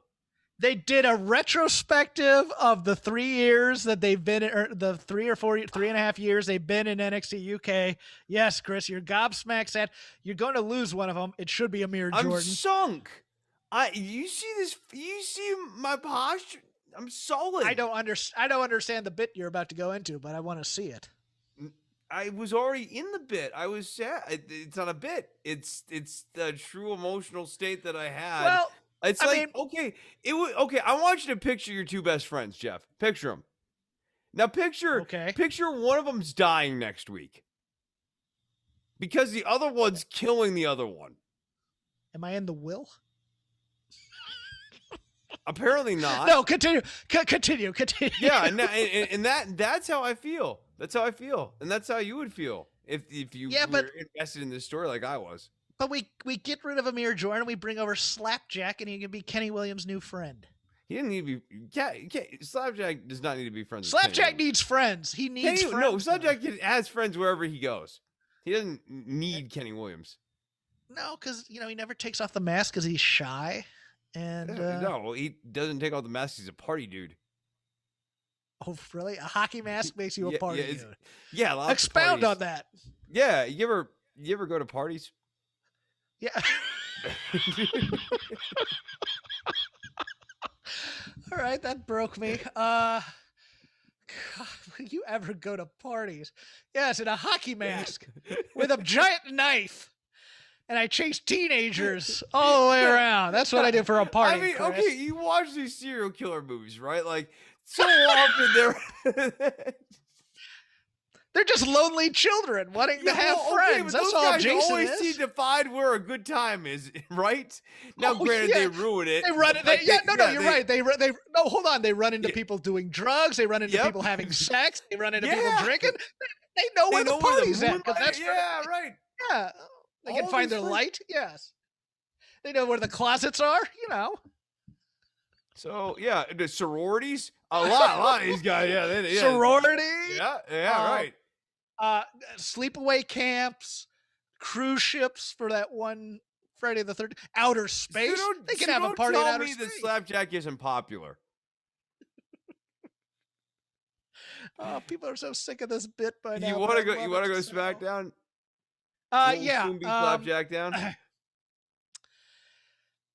They did a retrospective of the 3 years that they've been, or the 3.5 years they've been in NXT UK. Yes, Chris, you're gobsmacked. Said you're going to lose one of them. It should be Amir Jordan. I'm sunk. You see this? You see my posture? I'm solid. I don't understand the bit you're about to go into, but I want to see it. I was already in the bit. I was sad. It's not a bit. It's the true emotional state that I had. Well, it's okay. I want you to picture your 2 best friends, Jeff. Picture them. Now picture one of them's dying next week because the other one's killing the other one. Am I in the will? Apparently not. No, continue. Yeah, and that's how I feel. That's how I feel, and that's how you would feel if you were invested in this story like I was. But we get rid of Amir Jordan, we bring over Slapjack, and he can be Kenny Williams' new friend. He didn't need to be. Slapjack does not need to be friends. Slapjack needs friends. He needs friends. No, Slapjack has friends wherever he goes. He doesn't need Kenny Williams. No, because he never takes off the mask because he's shy. And no, he doesn't take off the mask. He's a party dude. Oh, really? A hockey mask makes you a party dude? Yeah, lots Expound of on that. Yeah, you ever go to parties? Yeah. All right, that broke me. God, would you ever go to parties? Yes, in a hockey mask with a giant knife. And I chase teenagers all the way around. That's what I do for a party. I mean, Chris. okay, you watch these serial killer movies, right? Like, so often they're just lonely children wanting to have friends. That's all Jason always is. seem to find where a good time is, right? Now, granted, they ruin it. They run it. You're right. No, hold on. They run into people doing drugs. They run into people having sex. They run into people drinking. They know where the party's at. That's right. Yeah. They can find their light. Yes. They know where the closets are, So, yeah, the sororities, a lot of these guys, yeah. Sorority. Yeah, right. Sleepaway camps, cruise ships for that one Friday the 13th, outer space. They can have a party in outer space. Tell me that slapjack isn't popular. Oh, people are so sick of this bit by now. You want to go SmackDown? Yeah. Slapjack down.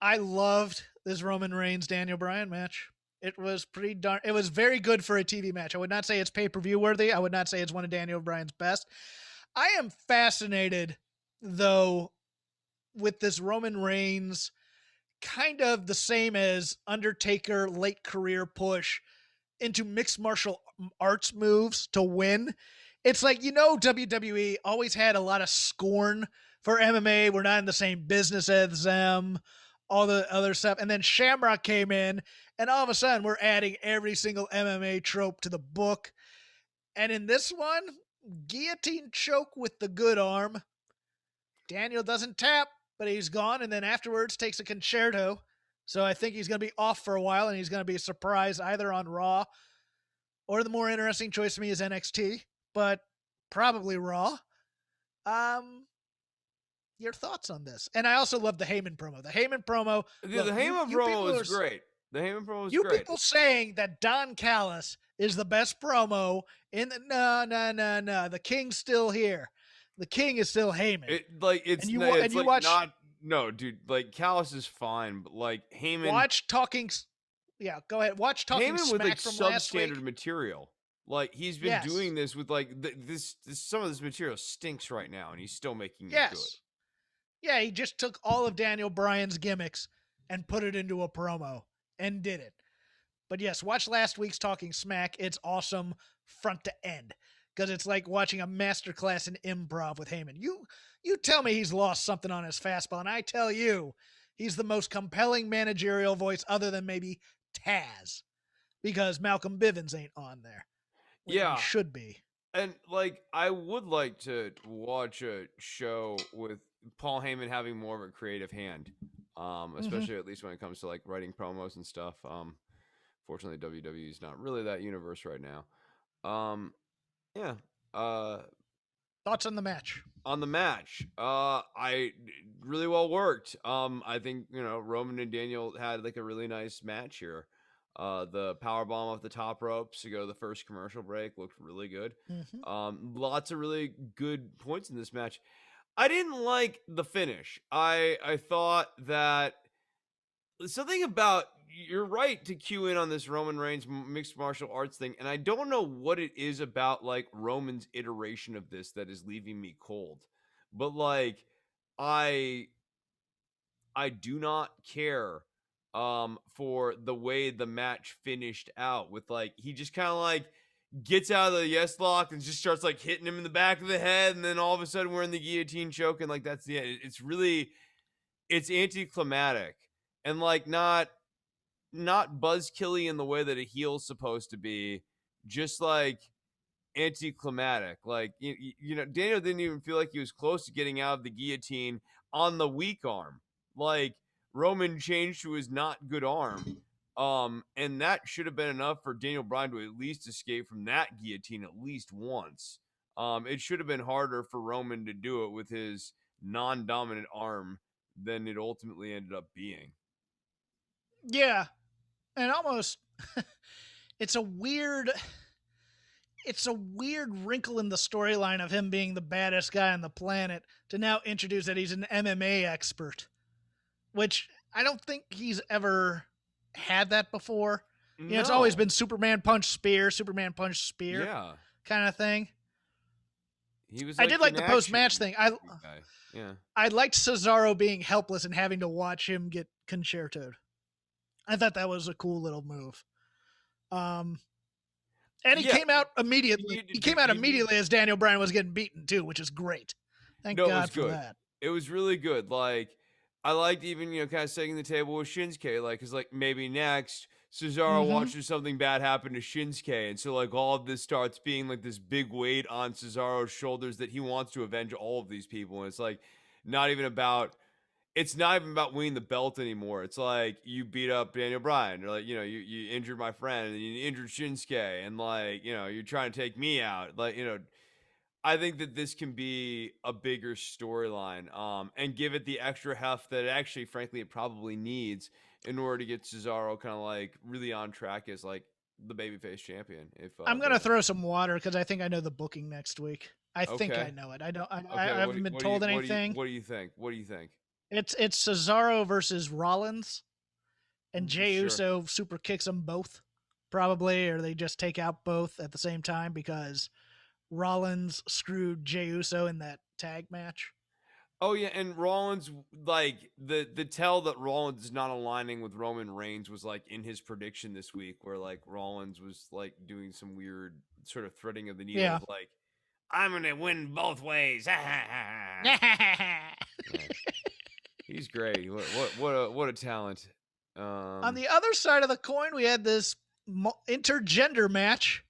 I loved this Roman Reigns Daniel Bryan match. It was it was very good for a TV match. I would not say it's pay-per-view worthy. I would not say it's one of Daniel Bryan's best. I am fascinated though with this Roman Reigns, kind of the same as Undertaker late career push into mixed martial arts moves to win. It's like, WWE always had a lot of scorn for MMA. We're not in the same business as them, all the other stuff. And then Shamrock came in, and all of a sudden we're adding every single MMA trope to the book. And in this one, guillotine choke with the good arm. Daniel doesn't tap, but he's gone, and then afterwards takes a concerto. So I think he's going to be off for a while, and he's going to be a surprise either on Raw, or the more interesting choice to me is NXT. But probably Raw. Your thoughts on this? And I also love the Heyman promo. The Heyman promo. The Heyman promo was great. The Heyman promo was great. You people saying that Don Callis is the best promo in the no. The King's still here. The King is still Heyman. No, dude. Like Callis is fine, but like Heyman. Watch talking. Yeah, go ahead. Watch talking. Heyman with like substandard material. Like he's been doing this with like this. Some of this material stinks right now, and he's still making it good. Yeah, he just took all of Daniel Bryan's gimmicks and put it into a promo and did it. But yes, watch last week's Talking Smack. It's awesome front to end because it's like watching a masterclass in improv with Heyman. You tell me he's lost something on his fastball, and I tell you he's the most compelling managerial voice other than maybe Taz, because Malcolm Bivens ain't on there. He should be. And like, I would like to watch a show with Paul Heyman having more of a creative hand, especially at least when it comes to like writing promos and stuff. Fortunately, WWE is not really that universe right now. Thoughts on the match? On the match, I really well worked. I think Roman and Daniel had like a really nice match here. The power bomb off the top ropes to go to the first commercial break looked really good. Lots of really good points in this match. I didn't like the finish. I thought that something about, you're right to cue in on this Roman Reigns mixed martial arts thing, and I don't know what it is about like Roman's iteration of this that is leaving me cold. But like, I do not care for the way the match finished out with like, he just kind of like gets out of the yes lock and just starts like hitting him in the back of the head, and then all of a sudden we're in the guillotine choke, and like that's the end. It's anticlimactic and like not buzzkilly in the way that a heel's supposed to be, just like anticlimactic. Like Daniel didn't even feel like he was close to getting out of the guillotine on the weak arm. Like Roman changed to his not good arm. And that should have been enough for Daniel Bryan to at least escape from that guillotine at least once. It should have been harder for Roman to do it with his non-dominant arm than it ultimately ended up being. Yeah. And almost it's a weird wrinkle in the storyline of him being the baddest guy on the planet to now introduce that he's an MMA expert, which I don't think he's ever had that before. You know, it's always been Superman punch spear Yeah. kind of thing. He was I did like the post-match thing. I liked Cesaro being helpless and having to watch him get concertoed. I thought that was a cool little move. And he came out immediately. He came out immediately as Daniel Bryan was getting beaten too, which is great. Thank God for that. It was really good. Like, I liked even, kind of setting the table with Shinsuke. Like, because, like, maybe next Cesaro watches something bad happen to Shinsuke. And so, like, all of this starts being, like, this big weight on Cesaro's shoulders that he wants to avenge all of these people. And it's, like, not even about winning the belt anymore. It's like, you beat up Daniel Bryan, or like, you injured my friend, and you injured Shinsuke, and like, you're trying to take me out. Like, I think that this can be a bigger storyline, and give it the extra heft that actually, frankly, it probably needs in order to get Cesaro kind of like really on track as like the babyface champion. If I'm gonna throw some water because I think I know the booking next week. I think I know it. I don't. I haven't been told anything. What do you think? It's Cesaro versus Rollins, and Jey Uso super kicks them both, probably, or they just take out both at the same time because Rollins screwed Jey Uso in that tag match. Oh yeah, and Rollins, like the tell that Rollins is not aligning with Roman Reigns was like in his prediction this week, where like Rollins was like doing some weird sort of threading of the needle of like, I'm gonna win both ways. He's great. What a talent. On the other side of the coin, we had this intergender match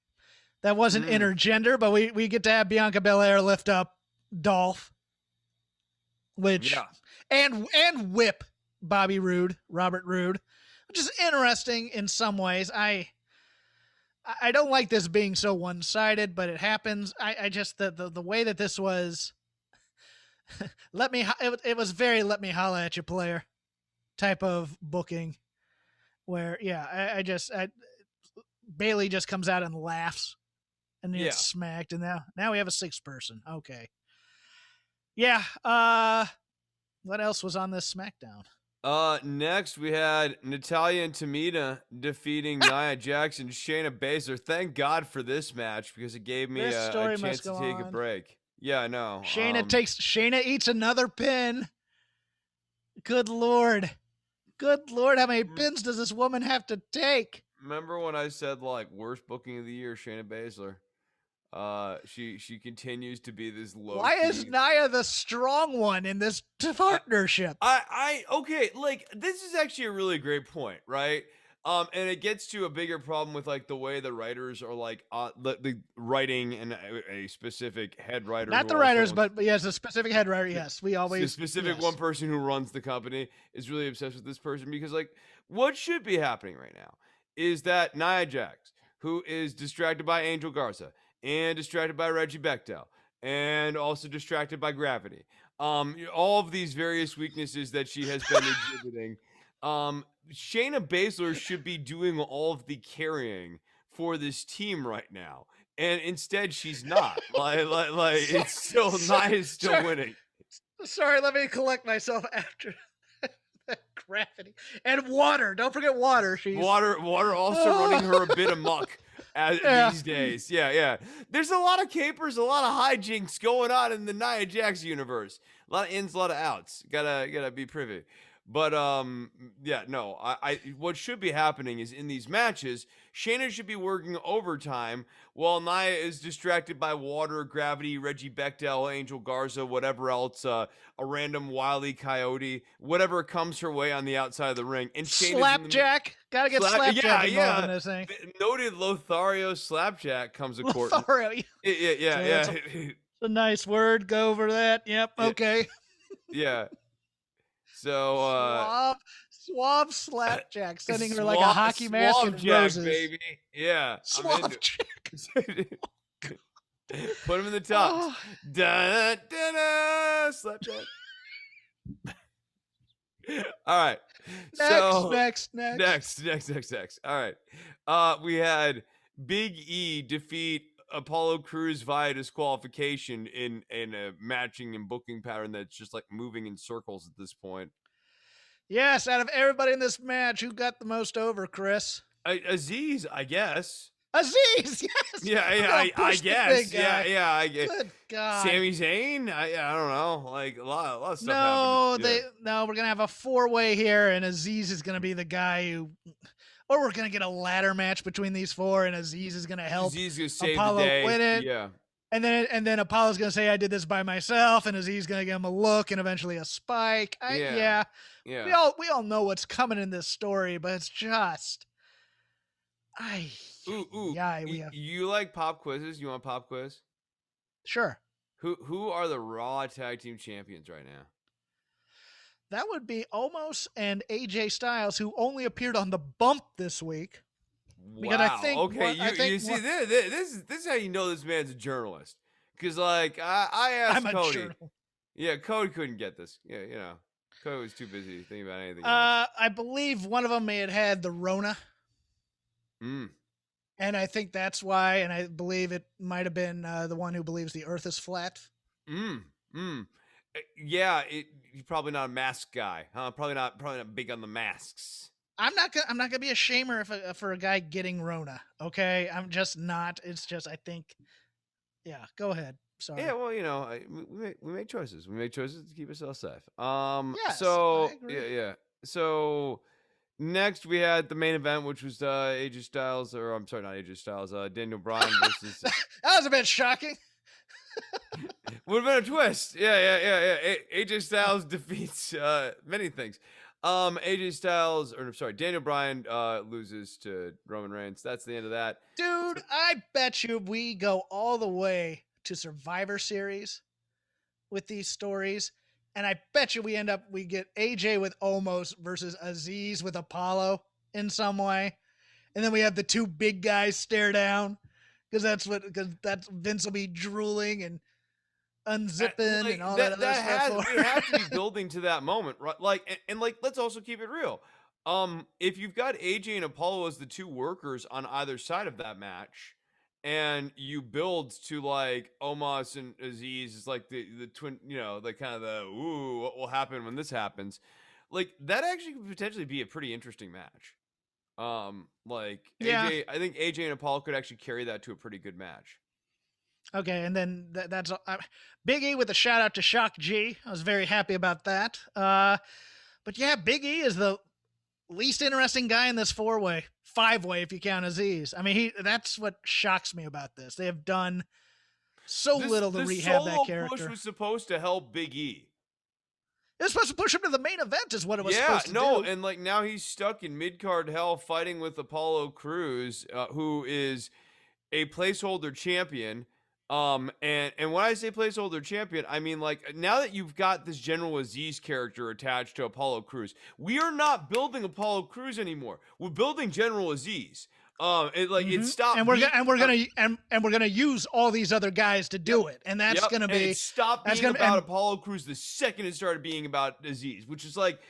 that wasn't intergender, but we get to have Bianca Belair lift up Dolph, which and whip Robert Roode, which is interesting in some ways. I don't like this being so one-sided, but it happens. I just the way that this was. It was very let me holla at you player type of booking where Bailey just comes out and laughs and gets smacked, and now we have a 6th person. Okay. What else was on this SmackDown? Next we had Natalya and Tamina defeating Nia Jax and Shayna Baszler. Thank God for this match because it gave me a chance to take a break. Yeah, I know. Shayna eats another pin. Good Lord, how many pins does this woman have to take? Remember when I said like worst booking of the year, Shayna Baszler? She continues to be this low. Why is Nia the strong one in this partnership? Okay, like this is actually a really great point, right? And it gets to a bigger problem with like the way the writers are like the writing and a specific head writer. Not the writers, but yes, a specific head writer. Yes, we always the specific one person who runs the company is really obsessed with this person because like what should be happening right now is that Nia Jax, who is distracted by Angel Garza and distracted by Reggie Bechtel and also distracted by gravity, all of these various weaknesses that she has been exhibiting. Shayna Baszler should be doing all of the carrying for this team right now, and instead she's not. It's still Nia's still winning. Sorry, let me collect myself after that gravity and water. Don't forget water. Water also running her a bit amok these days. Yeah. There's a lot of capers, a lot of hijinks going on in the Nia Jax universe. A lot of ins, a lot of outs. Gotta be privy. But what should be happening is in these matches, Shayna should be working overtime while Nia is distracted by water, gravity, Reggie Bechtel, Angel Garza, whatever else, a random Wile E. Coyote, whatever comes her way on the outside of the ring. And Slapjack, gotta get Slapjack involved in this thing. Noted Lothario Slapjack comes to court. Lothario, yeah. It's a nice word. Go over that. Yep. Okay. Yeah. So Suave Slapjack sending her like a hockey mask and roses, baby. Yeah, Suave Jack. Put him in the tux. Oh. Da, da, da, slap that. All right. Next. All right. We had Big E defeat Apollo Crews via disqualification in a matching and booking pattern that's just like moving in circles at this point. Yes, out of everybody in this match, who got the most over, Chris? Aziz, I guess. Aziz, yes. Yeah, I guess. Yeah, I guess. Good God. Sami Zayn? I don't know. Like a lot of stuff happened. No, we're gonna have a 4-way here, and Aziz is gonna be the guy who, or we're gonna get a ladder match between these four, and Aziz is gonna help Aziz is gonna save Apollo the day. win it. Yeah. And then Apollo's gonna say, "I did this by myself," and Aziz gonna give him a look and eventually a spike. Yeah. We all know what's coming in this story, but it's just, You like pop quizzes? You want a pop quiz? Sure. Who are the Raw Tag Team Champions right now? That would be Omos and AJ Styles, who only appeared on the bump this week. Because I think this is how you know this man's a journalist. Because like I asked Cody. Yeah, Cody couldn't get this. Yeah, you know, Cody was too busy thinking about anything else. I believe one of them may have had the Rona. And I think that's why, and I believe it might have been the one who believes the Earth is flat. Yeah, he's probably not a mask guy, huh? Probably not big on the masks. I'm not gonna be a shamer for a guy getting Rona. Okay, I'm just not. It's just I think. Yeah, go ahead. Sorry. Yeah, well, you know, we make choices. We make choices to keep ourselves safe. Yes, so I agree. yeah. So next we had the main event, which was AJ Styles, or I'm sorry, not AJ Styles. Daniel Bryan versus. That was a bit shocking. Would have been a twist. Yeah. AJ Styles defeats many things. Daniel Bryan loses to Roman Reigns. That's the end of that. Dude, I bet you we go all the way to Survivor Series with these stories, and I bet you we get AJ with Omos versus Aziz with Apollo in some way, and then we have the two big guys stare down because that's Vince will be drooling and unzipping and all that other stuff. We have to be building to that moment, right? Like, and like, let's also keep it real. If you've got AJ and Apollo as the two workers on either side of that match, and you build to like Omos and Aziz is like the twin, you know, like kind of the what will happen when this happens, like that actually could potentially be a pretty interesting match. AJ, I think AJ and Apollo could actually carry that to a pretty good match. Okay, and then that's Big E with a shout out to Shock G. I was very happy about that. But yeah, Big E is the least interesting guy in this 5-way if you count Aziz. I mean, that's what shocks me about this. They have done so little to rehab that character. The push was supposed to help Big E. It was supposed to push him to the main event is what it was supposed to do. Yeah, no, and like now he's stuck in mid-card hell fighting with Apollo Crews, who is a placeholder champion. And when I say placeholder champion, I mean like now that you've got this General Aziz character attached to Apollo Crews, we are not building Apollo Crews anymore. We're building General Aziz. It stopped. And we're gonna use all these other guys to do it, and that's gonna be it stopped being about Apollo Crews the second it started being about Aziz, which is like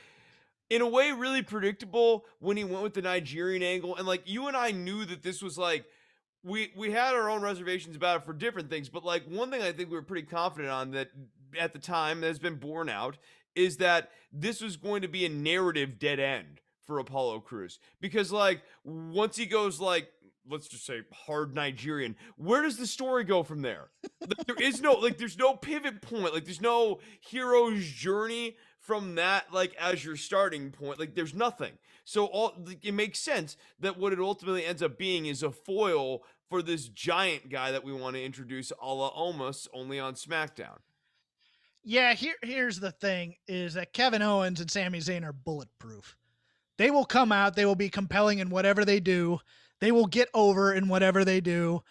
in a way really predictable when he went with the Nigerian angle, and like you and I knew that this was like. We had our own reservations about it for different things, but like one thing I think we were pretty confident on that at the time that has been borne out is that this was going to be a narrative dead end for Apollo Crews. Because like once he goes like, let's just say hard Nigerian, where does the story go from there? There's no pivot point. Like there's no hero's journey from that, like as your starting point. Like there's nothing. So it makes sense that what it ultimately ends up being is a foil for this giant guy that we want to introduce a la Omos, only on SmackDown. Yeah, here's the thing, is that Kevin Owens and Sami Zayn are bulletproof. They will come out, they will be compelling in whatever they do, they will get over in whatever they do,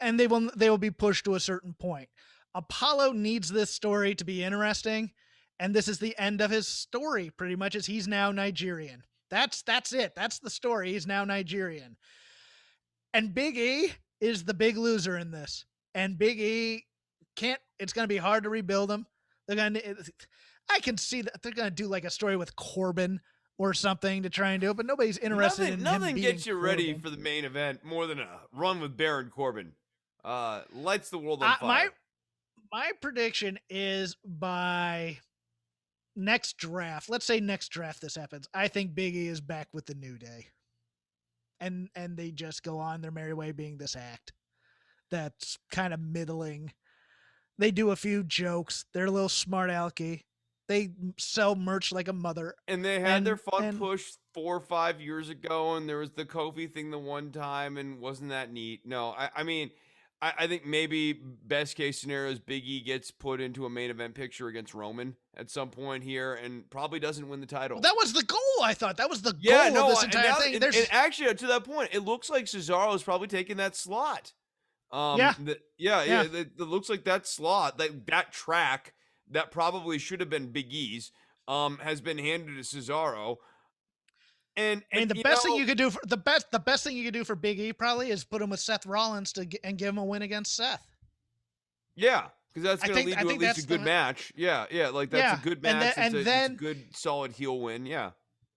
and they will be pushed to a certain point. Apollo needs this story to be interesting, and this is the end of his story, pretty much, as he's now Nigerian. That's it. That's the story. He's now Nigerian. And Big E is the big loser in this. and Big E can't. It's going to be hard to rebuild him. They're going to. I can see that they're going to do like a story with Corbin or something to try and do it, but nobody's interested in him Nothing beating gets you ready Corbin. for the main event more than a run with Baron Corbin. Lights the world on fire. My prediction is by next draft. Let's say next draft this happens. I think Big E is back with the New Day, and they just go on their merry way being this act that's kind of middling. They do a few jokes. They're a little smart alecky. They sell merch like a mother. And they had their fun push 4 or 5 years ago, and there was the Kofi thing the one time, and wasn't that neat? No, I mean, I think maybe best case scenario is Big E gets put into a main event picture against Roman at some point here, and probably doesn't win the title. Well, that was the goal. I thought that was the goal of this entire thing. And actually, to that point, it looks like Cesaro is probably taking that slot. It looks like that slot, that track that probably should have been Big E's, has been handed to Cesaro. And the best thing you could do for Big E probably is put him with Seth Rollins and give him a win against Seth. Yeah, because that's going to lead to at least a good match. Yeah, like that's a good match. It's a good solid heel win. Yeah,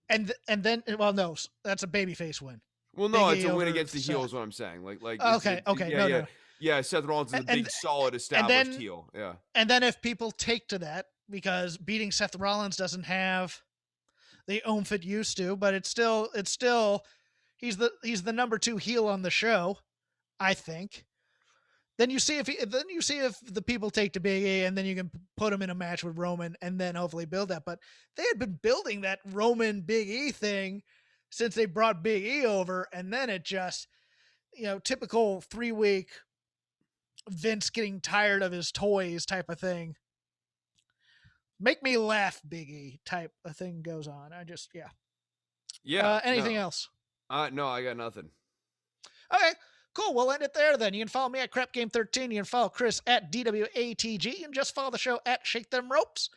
and then no, that's a babyface win. Well, no, it's a win against the heel is what I'm saying. Yeah, Seth Rollins is a big, solid, established heel. Yeah. And then if people take to that, because beating Seth Rollins doesn't have the oomph it used to, but it's still he's the number 2 heel on the show, I think. Then you see if the people take to Big E, and then you can put him in a match with Roman, and then hopefully build that. But they had been building that Roman Big E thing since they brought Big E over, and then it just, typical 3-week Vince getting tired of his toys type of thing. Make me laugh, Big E type of thing goes on. Anything else? No, I got nothing. Okay, cool. We'll end it there then. You can follow me at CrapGame13. You can follow Chris at DWATG, and just follow the show at Shake Them Ropes.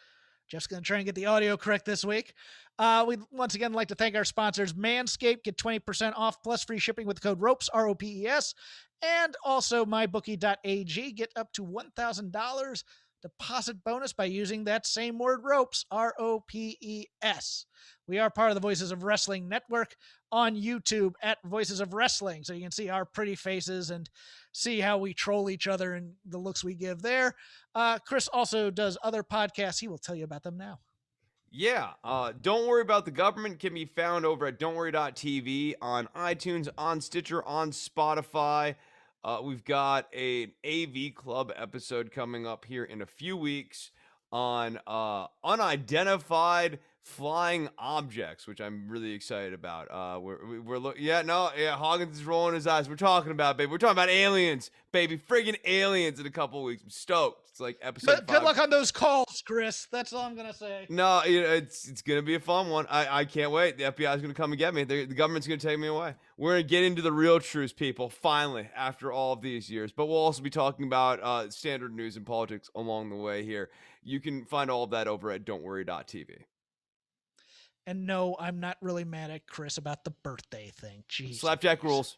Just going to try and get the audio correct this week. We'd once again like to thank our sponsors, Manscaped. Get 20% off plus free shipping with the code ROPES, ROPES. And also mybookie.ag. Get up to $1,000 deposit bonus by using that same word, ROPES, ROPES. We are part of the Voices of Wrestling Network on YouTube at Voices of Wrestling. So you can see our pretty faces and see how we troll each other and the looks we give there. Chris also does other podcasts. He will tell you about them now. Yeah. Don't Worry About the Government can be found over at don'tworry.tv, on iTunes, on Stitcher, on Spotify. We've got an AV Club episode coming up here in a few weeks on unidentified flying objects, which I'm really excited about. Hawkins is rolling his eyes. We're talking about, baby. We're talking about aliens, baby. Friggin' aliens in a couple of weeks. I'm stoked. It's like episode 5. Good luck on those calls, Chris. That's all I'm gonna say. No, it's gonna be a fun one. I can't wait. The FBI is gonna come and get me. The government's gonna take me away. We're gonna get into the real truths, people. Finally, after all of these years. But we'll also be talking about standard news and politics along the way here. You can find all of that over at don'tworry.tv. And no, I'm not really mad at Chris about the birthday thing. Jeez. Slapjack rules.